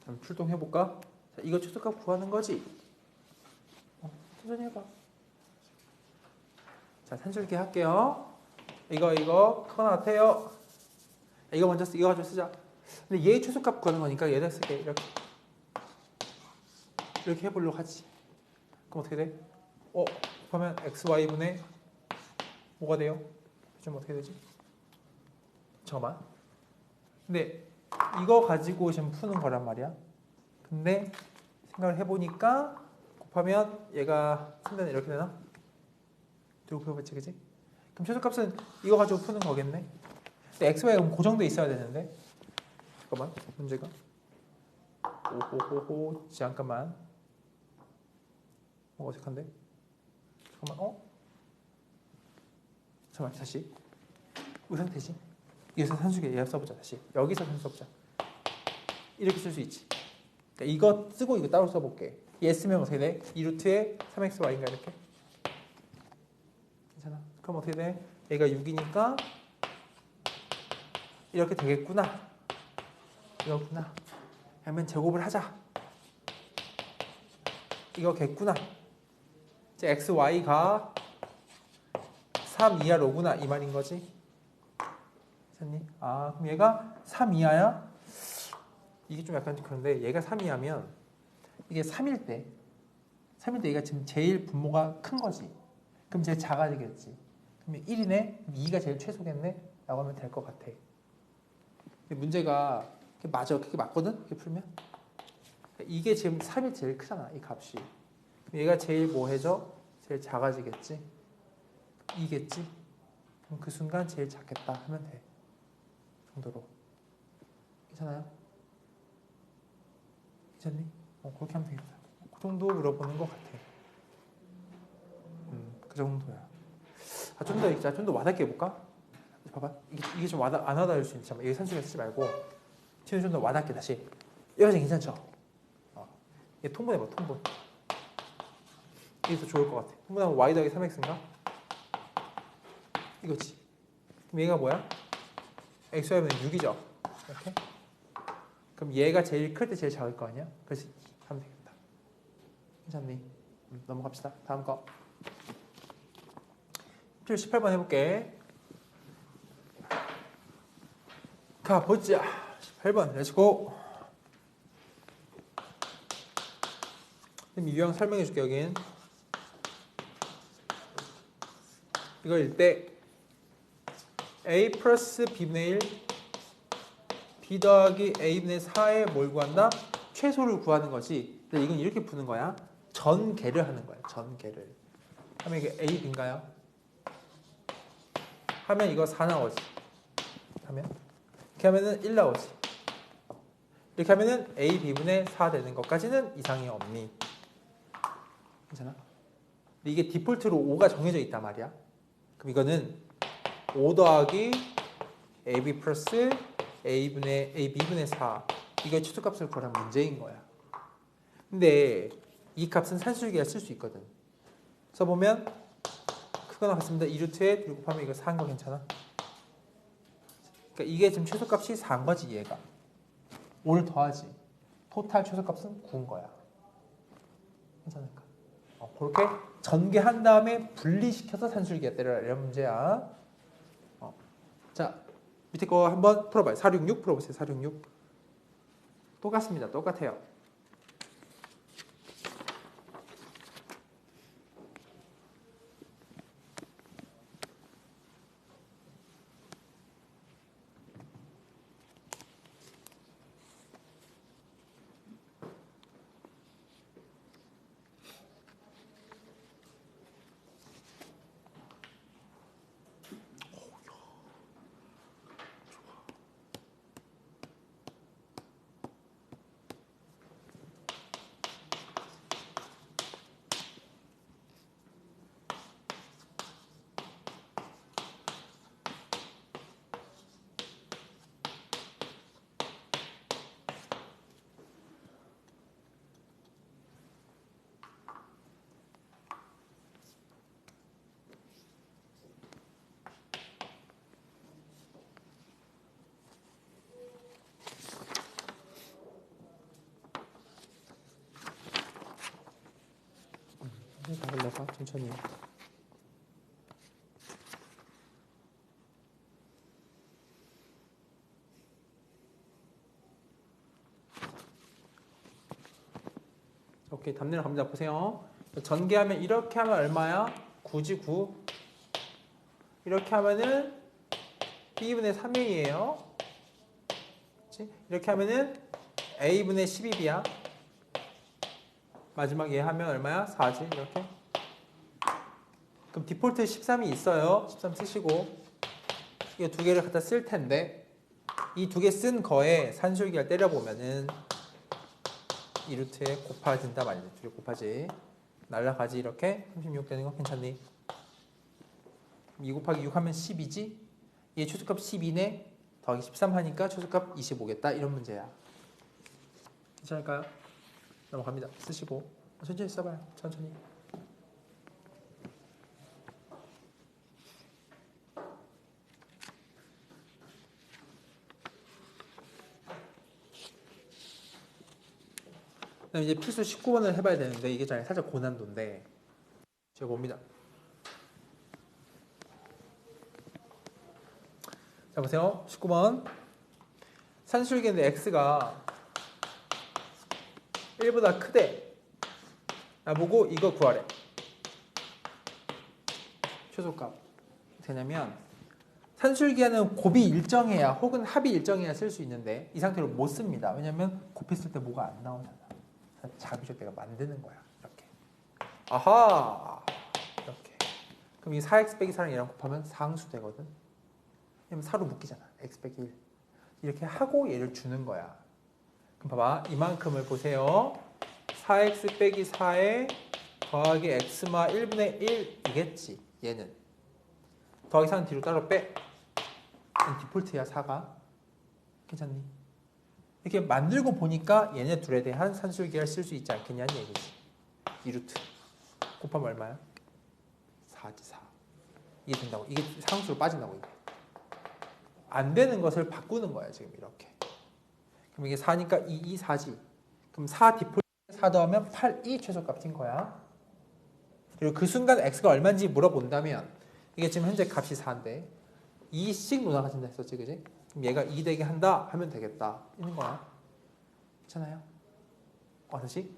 한번 출동해볼까? 자, 이거 최소값 구하는 거지? 천천히 해봐. 자, 산술기 할게요. 이거 크거나 같아요. 이거 먼저 이거 가지고 쓰자. 근데 얘 최소값 구하는 거니까 얘를 쓸게. 이렇게 해보려고 하지. 그럼 어떻게 돼? 그러면 xy분의 뭐가 돼요? 좀 어떻게 되지? 잠깐만. 근데 이거 가지고 지금 푸는 거란 말이야. 근데 생각을 해보니까 곱하면 얘가 3되나 이렇게 되나? 뒤로 곱해봤지, 그지? 그럼 최소값은 이거 가지고 푸는 거겠네? 근데 xy가 그럼 고정돼 있어야 되는데. 잠깐만, 문제가. 오호호호, 잠깐만. 어색한데? 잠깐만, 잠깐만, 다시. 이 상태지? 여기서 산수계 얘 써보자, 다시. 여기서 산수 써보자. 이렇게 쓸 수 있지. 그러니까 이거 쓰고 이거 따로 써볼게. 얘 쓰면 어떻게 돼? 2루트에 3xy인가 이렇게? 괜찮아. 그럼 어떻게 돼? 얘가 6이니까 이렇게 되겠구나. 이거구나. 그러면 제곱을 하자. 이거겠구나. 이제 x, y가 3 이하로구나 이 말인 거지. 됐니? 아, 그럼 얘가 3 이하야? 이게 좀 약간 그런데 얘가 3 이하면 이게 3일 때 얘가 지금 제일 분모가 큰 거지. 그럼 제일 작아지겠지. 그러면 1이네? 2가 제일 최소겠네? 라고 하면 될 것 같아. 문제가 맞아. 그게 맞거든? 이렇게 풀면. 이게 지금 3이 제일 크잖아. 이 값이. 얘가 제일 뭐 해줘? 제일 작아지겠지? 2겠지? 그럼 그 순간 제일 작겠다 하면 돼. 정도로. 괜찮아요? 괜찮니? 그렇게 하면 되겠다. 그 정도 물어보는 것 같아. 그 정도야. 좀 더 와닿게 해볼까? 봐봐. 이게 좀 안 와닿을 수 있지. 이게 산수를 쓰지 말고 뒤는 좀 더 와닿게 다시. 여기까지 괜찮죠? 얘 통분해봐. 통분. 이게 더 좋을 것 같아. 통분하면 y 더하기 3x인가? 이거지. 그럼 얘가 뭐야? x, y면 6이죠. 이렇게. 그럼 얘가 제일 클 때 제일 작을 거 아니야? 그래서 2 하면 되겠다. 괜찮니? 넘어갑시다. 다음 거. 18번 해볼게. 가보자. 18번 렛츠고. 그럼 이 유형 설명해 줄게. 여긴 이거일 때 a 플러스 b분의 1 b 더하기 a분의 4에 뭘 구한다? 최소를 구하는 거지. 근데 이건 이렇게 푸는 거야. 전개를 하는 거야. 전개를. 하면 이게 a, b인가요? 하면 이거 4 나오지. 하면 이렇게 하면은 1 나오지. 이렇게 하면은 a, b분의 4 되는 것까지는 이상이 없니? 괜찮아? 근데 이게 디폴트로 5가 정해져 있단 말이야. 그럼 이거는 5 더하기 ab 플러스 ab분의 4 이거 최소값을 구하라는 문제인 거야. 근데 이 값은 산술기가 쓸 수 있거든. 써보면 크거나 같습니다. 2루트에 둘 곱하면 이거 4인 거 괜찮아? 그러니까 이게 지금 최소값이 4인 거지 얘가. 5를 더하지. 토탈 최소값은 9인 거야. 괜찮을까? 그렇게 전개한 다음에 분리시켜서 산술기가 때려라 이런 문제야. 자, 밑에 거 한번 풀어봐요. 466 풀어보세요. 466 똑같습니다. 똑같아요. 다 올려봐 천천히. 오케이, 답례로 갑니다. 보세요. 전개하면 이렇게 하면 얼마야? 9지 9. 이렇게 하면은 b분의 3a예요. 이렇게 하면은 a분의 12b야. 마지막 얘 하면 얼마야? 4지 이렇게. 그럼 디폴트 13이 있어요. 13 쓰시고 이 두 개를 갖다 쓸 텐데 이 두 개 쓴 거에 산술기를 때려보면은 2루트에 곱해진다 말이지. 둘이 곱하지. 날라가지 이렇게 36 되는 거 괜찮니? 2 곱하기 6 하면 10이지? 얘 최소값 12네? 더하기 13 하니까 최소값 25겠다. 이런 문제야. 괜찮을까요? 넘어갑니다. 쓰시고 천천히 써봐요. 천천히. 그럼 이제 필수 19번을 해봐야 되는데 이게 살짝 고난도인데 제가 봅니다. 자 보세요. 19번 산술기인데 x가 1보다 크대 나보고 이거 구하래. 최소값 되냐면 산술기하는 곱이 일정해야 혹은 합이 일정해야 쓸 수 있는데 이 상태로 못 씁니다. 왜냐면 곱했을 때 뭐가 안 나오잖아. 자비적 내가 만드는 거야. 이렇게. 아하. 이렇게. 그럼 이 4x 빼기 4랑 얘랑 곱하면 4항수 되거든. 왜냐면 4로 묶이잖아. x 빼기 1. 이렇게 하고 얘를 주는 거야. 그럼 봐봐. 이만큼을 보세요. 4x 빼기 4에 더하기 x마 1분의 1이겠지. 얘는. 더하기 4는 뒤로 따로 빼. 디폴트야 4가. 괜찮니? 이렇게 만들고 보니까 얘네 둘에 대한 산술기를 쓸 수 있지 않겠냐는 얘기지. 2루트. 곱하면 얼마야? 4지 4. 이게 된다고. 이게 상수로 빠진다고. 이게. 안 되는 것을 바꾸는 거야 지금 이렇게. 그럼 이게 4니까 2, 4지. 그럼 4 디폴트 4 더하면 8, 2 최소값인 거야. 그리고 그 순간 x가 얼마인지 물어본다면 이게 지금 현재 값이 4인데 2씩 논하가진다 했었지, 그지? 그럼 얘가 2 되게 한다 하면 되겠다. 있는 거야. 괜찮아요? 다시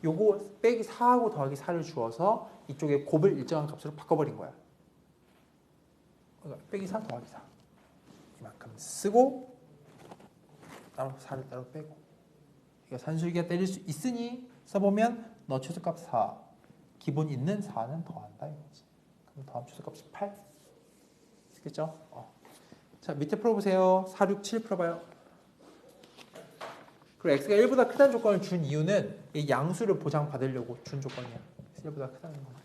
요거 빼기 4하고 더하기 4를 주어서 이쪽에 곱을 일정한 값으로 바꿔버린 거야. 그러니까 빼기 4 더하기 4 이만큼 쓰고 따로 4를 따로 빼고 이거 산술기가 때릴 수 있으니 써보면 너 최소값 4 기본 있는 4는 더한다 이거지. 그럼 다음 최소값이 8 됐죠? 자 밑에 풀어보세요. 4, 6, 7 풀어봐요. 그리고 x가 1보다 크다는 조건을 준 이유는 이 양수를 보장받으려고 준 조건이야. 1보다 크다는 거야.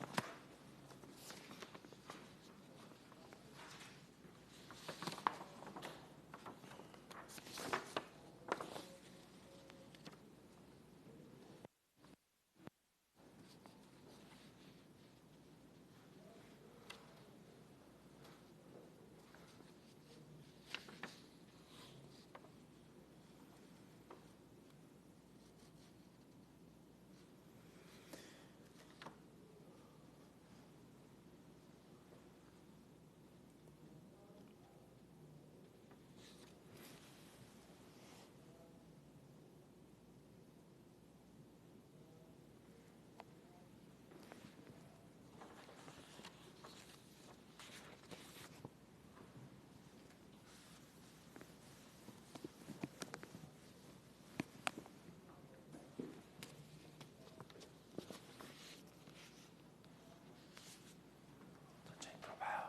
천천히 풀어봐요.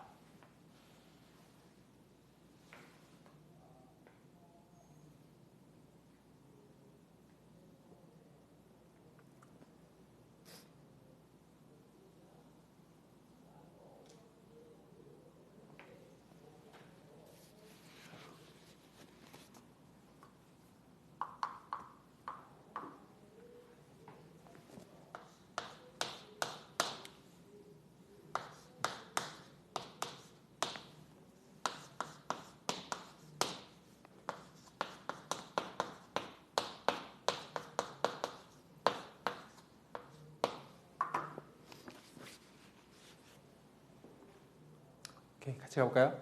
오케이, 같이 가볼까요?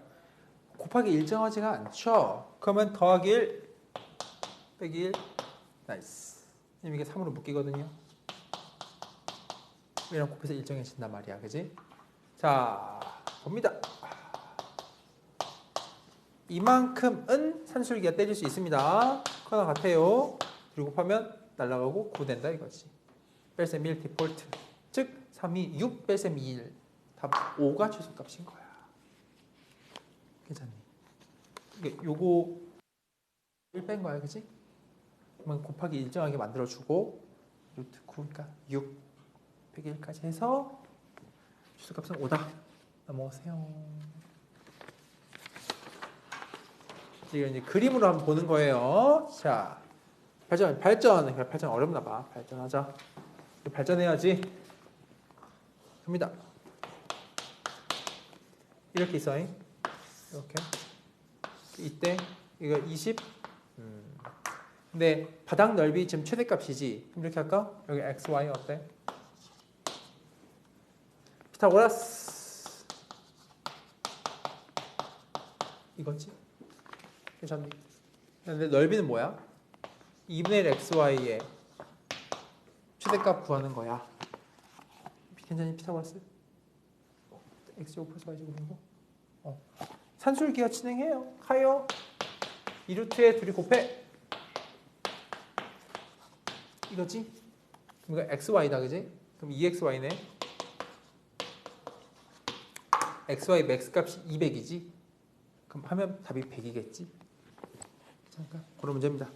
곱하기 일정하지가 않죠? 그러면 더하기 1 빼기 1 나이스. 이게 3으로 묶이거든요. 이랑 곱해서 일정해진단 말이야, 그지? 자, 봅니다. 이만큼은 산술기가 때릴 수 있습니다. 커나 같아요. 그리고 곱하면 날아가고 9 된다 이거지. 뺄셈 1 디폴트. 즉 3, 2, 6 뺄셈 2, 1. 답 5가 최소값인 거야. 괜찮니? 요거 1 뺀 거야, 그지? 그러면 곱하기 일정하게 만들어주고 루트 9니까 6 빼기 1까지 해서 최소값은 5다. 넘어오세요. 지금 이제 그림으로 한번 보는 거예요. 자, 발전 어렵나 봐. 발전하자. 발전해야지. 갑니다. 이렇게 있어. 이렇게. 이때 이거 20. 근데 바닥 넓이 지금 최대값이지. 그럼 이렇게 할까? 여기 xy 어때? 피타고라스 이거지? 괜찮니? 근데 넓이는 뭐야? 2분의 1 xy의 최대값 구하는 거야. 괜찮니? 피타고라스? x제곱 플러스 y제곱인 거? 산술기가 진행해요. 가요. 2루트에 둘이 곱해. 이거지? 그럼 이거 xy다, 그지? 그럼 2xy네. xy 맥스 값이 200이지? 그럼 하면 답이 100이겠지? 잠깐 그런 문제입니다.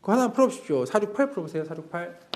그거 하나 풀어보십시오. 468 풀어보세요. 468.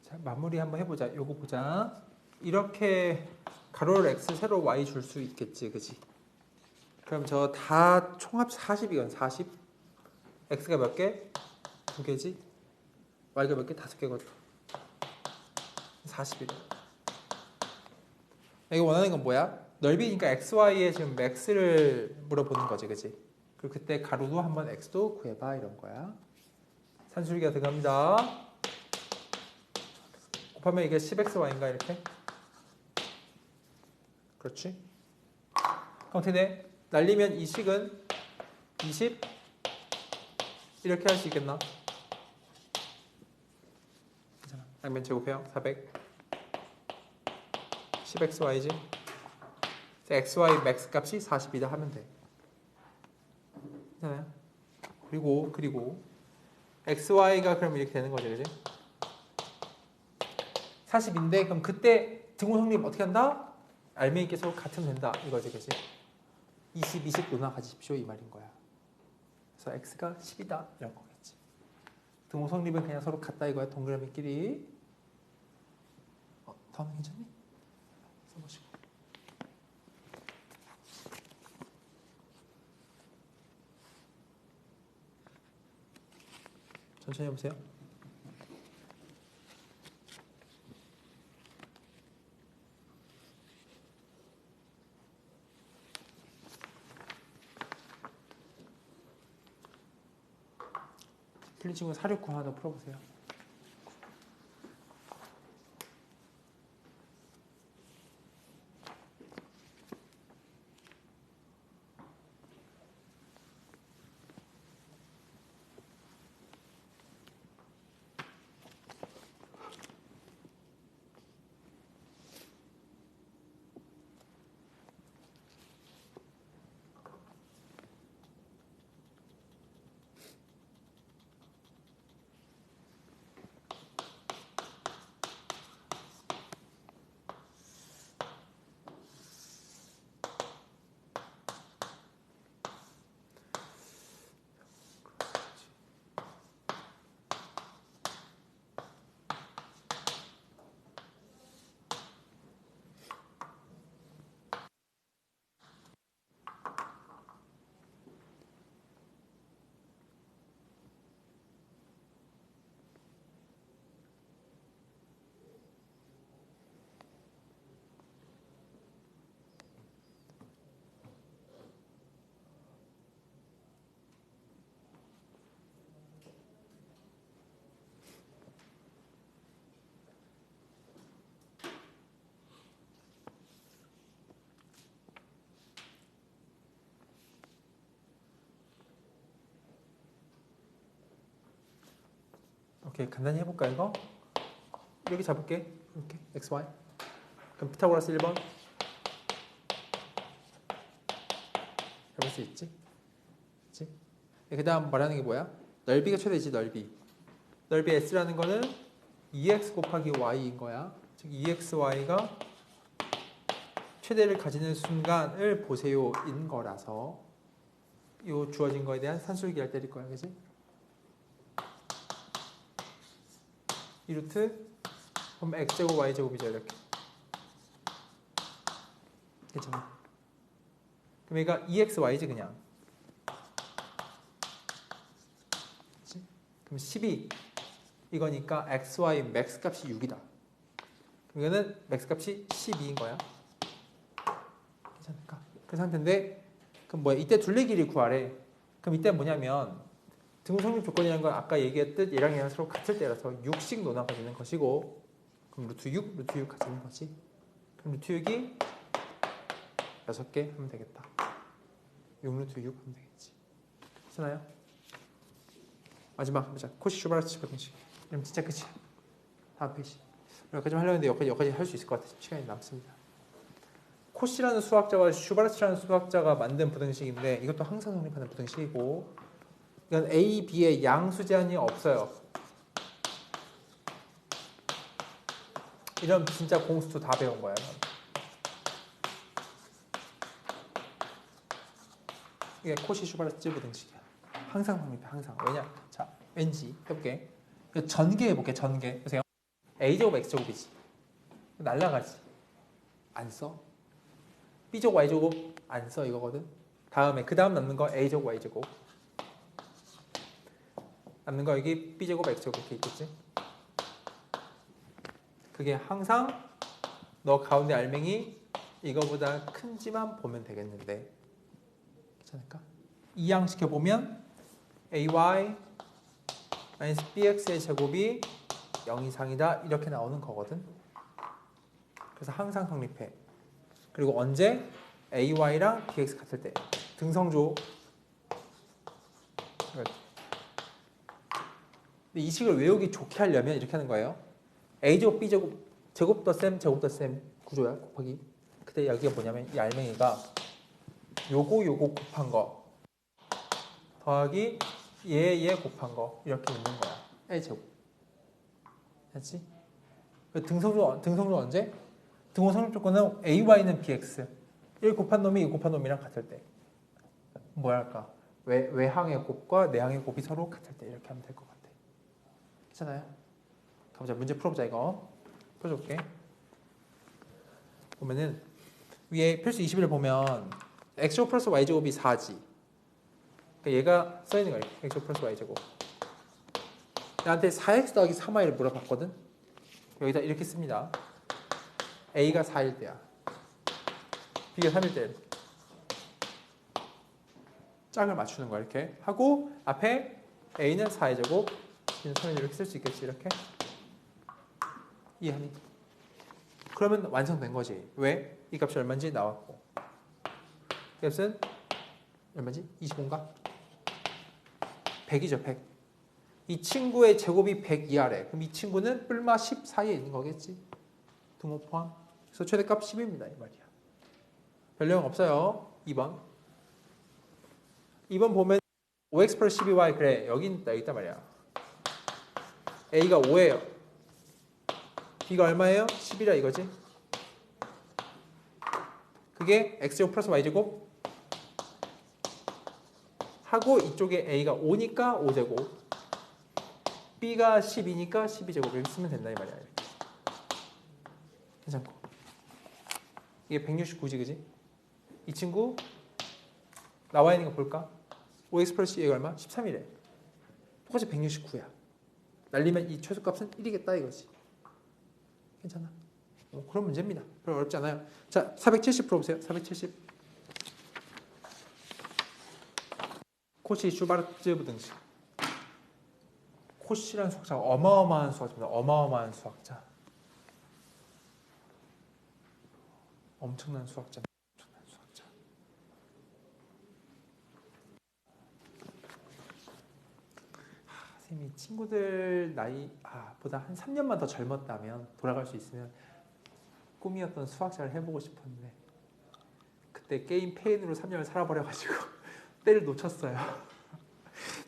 자, 마무리 한번 해보자. 요거 보자. 이렇게 가로를 x, 세로 y 줄 수 있겠지, 그지? 그럼 저 다 총합 40이건 40. x가 몇 개? 2개지? y가 몇 개? 5개거든. 40이래. 이거 원하는 건 뭐야? 넓이니까 xy의 지금 max를 물어보는 거지, 그지? 그리고 그때 가로도 한번 x도 구해봐 이런 거야. 산술기가 들어갑니다. 곱하면 이게 10xy인가 이렇게? 그렇지? 그럼 어떻게 돼? 날리면 이 식은 20 이렇게 할 수 있겠나? 괜찮아. 양면 제곱해요. 400 10xy지? xy max 값이 40이다 하면 돼. 괜찮아요? 그리고 xy가 그럼 이렇게 되는 거지, 그지? 40인데 그럼 그때 등호 성립 어떻게 한다? 알맹이께 서로 같으면 된다 이거지, 그지? 20 논하 가지십시오 이 말인 거야. 그래서 x가 10이다 이런 거겠지. 등호 성립은 그냥 서로 같다 이거야. 동그라미끼리. 다음은 괜찮니? 써보시고. 천천히 해보세요. 틀린 친구 469 하나 더 풀어보세요. 오케이, 간단히 해볼까 이거? 여기 잡을게. 이렇게 x, y. 그럼 피타고라스 1번 해볼 수 있지? 그치? 그 다음 말하는 게 뭐야? 넓이가 최대지, 넓이. 넓이 s라는 거는 2x 곱하기 y인 거야. 즉 2xy가 최대를 가지는 순간을 보세요 인 거라서 이 주어진 거에 대한 산술기를 때릴 거야. 그지? 이 루트 그럼 x제곱 y제곱이죠. 이렇게. 괜찮아. 그럼 얘가 2xy지 그냥. 그치? 그럼 12 이거니까 xy 맥스 값이 6이다. 이거는 맥스 값이 12인 거야. 괜찮을까? 그 상태인데 그럼 뭐야? 이때 둘레 길이 구하래. 그럼 이때 뭐냐면 등성립 조건이라는 건 아까 얘기했듯 얘랑 서로 같을 때라서 6씩 논하가 되는 것이고 그럼 루트 6 가지는 거지. 그럼 루트 6이 6개 하면 되겠다. 6 루트 6 하면 되겠지. 괜찮아요? 마지막 해보자. 코시-슈바르츠 방식. 그럼 진짜 끝이야. 다음 페이지. 여기까지 하려는데 여기까지 할 수 있을 것 같아서 시간이 남습니다. 코시라는 수학자와 슈바르츠라는 수학자가 만든 부등식인데 이것도 항상 성립하는 부등식이고 이건 A, B의 양수 제한이 없어요. 이런 진짜 공수도 다 배운 거야. 이게 코시-슈바르츠 부등식이야. 항상 성립해. 항상. 왜냐? 자, 왠지 해볼게. 전개 해볼게. 전개. 보세요. A제곱 X제곱이지. 날라가지. 안 써. B제곱 Y제곱 안 써 이거거든. 다음에 그 다음 남는 거 A제곱 Y제곱. 남는 거 여기 B제곱 X제곱 이렇게 있겠지. 그게 항상 너 가운데 알맹이 이거보다 큰지만 보면 되겠는데 괜찮을까? 이항시켜보면 AY BX의 제곱이 0 이상이다 이렇게 나오는 거거든. 그래서 항상 성립해. 그리고 언제? AY랑 BX 같을 때 등성조. 근데 이 식을 외우기 좋게 하려면 이렇게 하는 거예요. A제곱 B제곱 제곱 더 셈 제곱 더 셈 구조야 곱하기. 그때 여기가 뭐냐면 이 알맹이가 요거 곱한 거 더하기 얘 곱한 거 이렇게 있는 거야. A제곱. 됐지? 등성조 언제? 등호 성립 조건은 AY는 BX 1 곱한 놈이 2 곱한 놈이랑 같을 때 뭐랄까 외항의 곱과 내항의 곱이 서로 같을 때 이렇게 하면 될 것 같아. 괜찮아요? 가보자. 문제 풀어보자. 이거 풀어줄게. 보면은 위에 필수 21을 보면 x제곱 플러스 y제곱이 4지. 그러니까 얘가 써있는 거야. x제곱 플러스 y제곱. 나한테 4x 더하기 3y를 물어봤거든. 여기다 이렇게 씁니다. a가 4일 때야. b가 3일 때 짝을 맞추는 거야. 이렇게 하고 앞에 a는 4의 제곱 b는 3의 이렇게 쓸 수 있겠지. 이렇게 이해하니? 그러면 완성된 거지. 왜? 이 값이 얼마인지 나왔고 이 값은 얼마지? 25인가? 100이죠. 100. 이 친구의 제곱이 100 이하래. 그럼 이 친구는 뿔마 10 사이에 있는 거겠지. 등호 포함. 그래서 최대값 10입니다. 이 말이야. 별 내용 없어요. 2번. 2번 보면 5x 플러스 12y 그래. 여기 있단 말이야. a가 5예요. b가 얼마예요? 10이라 이거지. 그게 x제곱 플러스 y제곱 하고 이쪽에 a가 5니까 5제곱 b가 10이니까 12제곱 이렇게 쓰면 된다 이 말이야. 괜찮고 이게 169지 그지? 이 친구 나와 있는 거 볼까? 5x 플러스 얘가 얼마? 13이래. 똑같이 169야. 날리면 이 최소값은 1이겠다 이거지. 괜찮아. 그런 문제입니다. 별로 어렵지 않아요. 자, 470 풀어보세요. 470. 코시-슈바르츠 부등식. 코시라는 수학자가 어마어마한 수학자입니다. 어마어마한 수학자. 엄청난 수학자. 엄청난 수학자. 선생님 쌤이 친구들 나이 보다 한 3년만 더 젊었다면 돌아갈 수 있으면 꿈이었던 수학자를 해보고 싶었는데 그때 게임 페인으로 3년을 살아버려가지고 때를 놓쳤어요.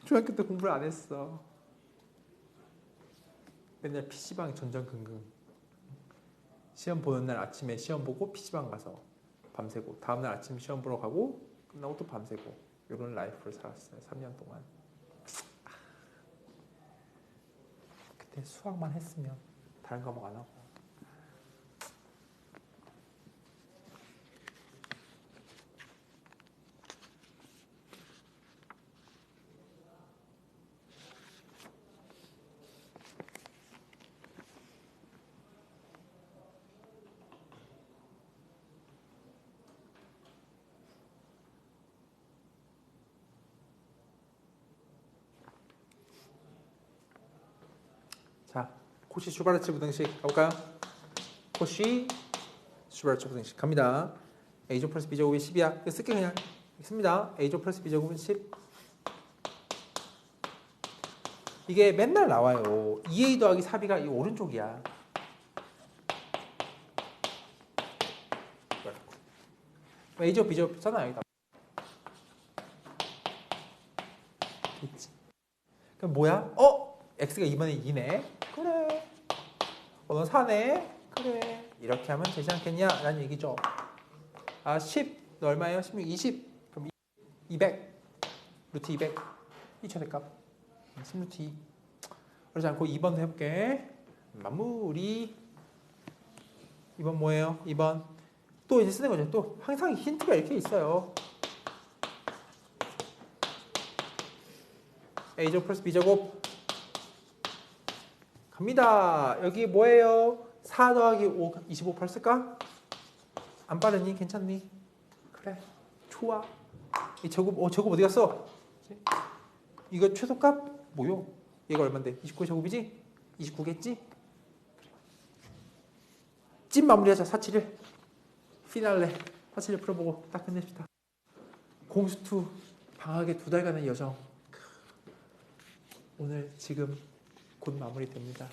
중학교 때 공부를 안 했어. 맨날 PC방 전전긍긍. 시험 보는 날 아침에 시험 보고 PC방 가서 밤새고 다음날 아침 시험 보러 가고 끝나고 또 밤새고 이런 라이프를 살았어요. 3년 동안. 그때 수학만 했으면 다른 과목 안 하고. 자, 코시 슈바르츠 부등식 가볼까요? 코시 슈바르츠 부등식 갑니다. A제곱 플러스 B제곱이 10이야. 이거 쓸게 그냥. 씁니다. A제곱 플러스 B제곱은 10. 이게 맨날 나와요. 2A 더하기 4B가 이 오른쪽이야. A제곱 B제곱 있잖아. 여기다. 있지. 그럼 뭐야? X가 이번에 2네. 그래. 넌 4네. 그래. 이렇게 하면 되지 않겠냐? 라는 얘기죠. 10. 너 얼마예요? 16, 20. 그럼 200. 루트 200. 이 최대값. 10루트 2. 그러지 않고 2번 해볼게. 마무리. 2번 뭐예요? 2번. 또 이제 쓰는 거죠. 또 항상 힌트가 이렇게 있어요. A제곱 플러스 B제곱. 갑니다. 여기 뭐예요? 4 더하기 5, 25 벌쓸까? 안 빠르니? 괜찮니? 그래. 좋아. 이 제곱, 제곱 어디 갔어? 이거 최소값? 뭐요? 얘가 얼만데? 29의 제곱이지? 29겠지? 찐 마무리하자. 471. 피날레. 471 풀어보고 딱 끝냅시다. 공수투 방학의 2달간의 여정. 오늘 지금 곧 마무리됩니다.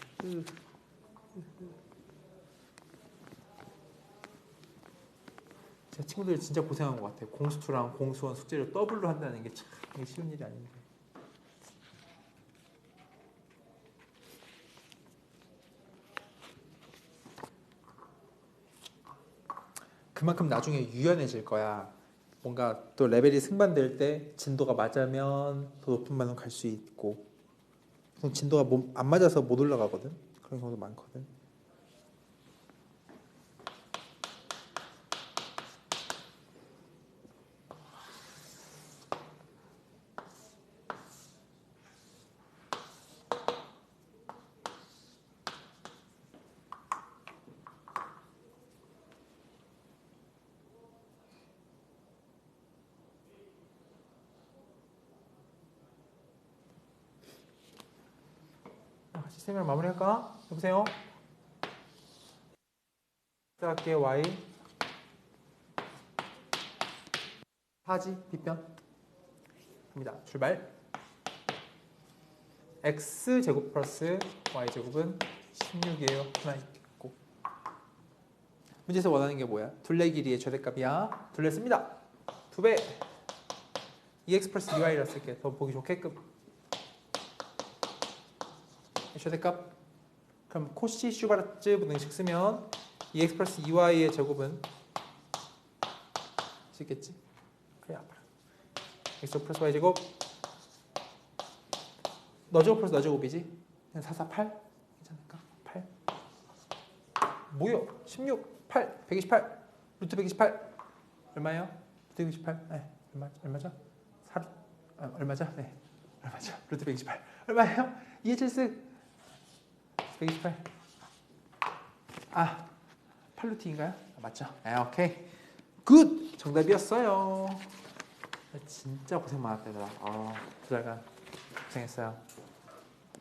제 친구들 진짜 고생한 것 같아요. 공수투랑 공수원 숙제를 더블로 한다는 게 참 쉬운 일이 아닌데. 그만큼 나중에 유연해질 거야. 뭔가 또 레벨이 승반될 때 진도가 맞으면 더 높은 반응 갈 수 있고 진도가 안 맞아서 못 올라가거든. 그런 경우도 많거든. 시스템을 마무리할까? 여보세요? 할게요. Y 4지 빗변 갑니다. 출발. X제곱 플러스 Y제곱은 16이에요. 하나 있고. 문제에서 원하는 게 뭐야? 둘레 길이의 최대값이야. 둘레 씁니다. 2배 2X 플러스 2Y라 쓸게. 더 보기 좋게끔. 최대값. 그럼 코시 슈바르츠 부등식 쓰면 2x 플러스 2y의 제곱은 있겠지? 그래 아파라. x 플러스 y 제곱 너 제곱 플러스 너 제곱이지? 그냥 4, 4, 8 괜찮을까? 8 뭐요? 16, 8, 128 루트 128 얼마예요? 루트 128 네, 얼마죠? 4, 얼마죠? 네, 얼마죠? 루트 128 얼마예요? 2의 7승 128 8루트인가요? 맞죠? 오케이 굿! 정답이었어요. 진짜 고생 많았다 얘들아. 2달간 고생했어요.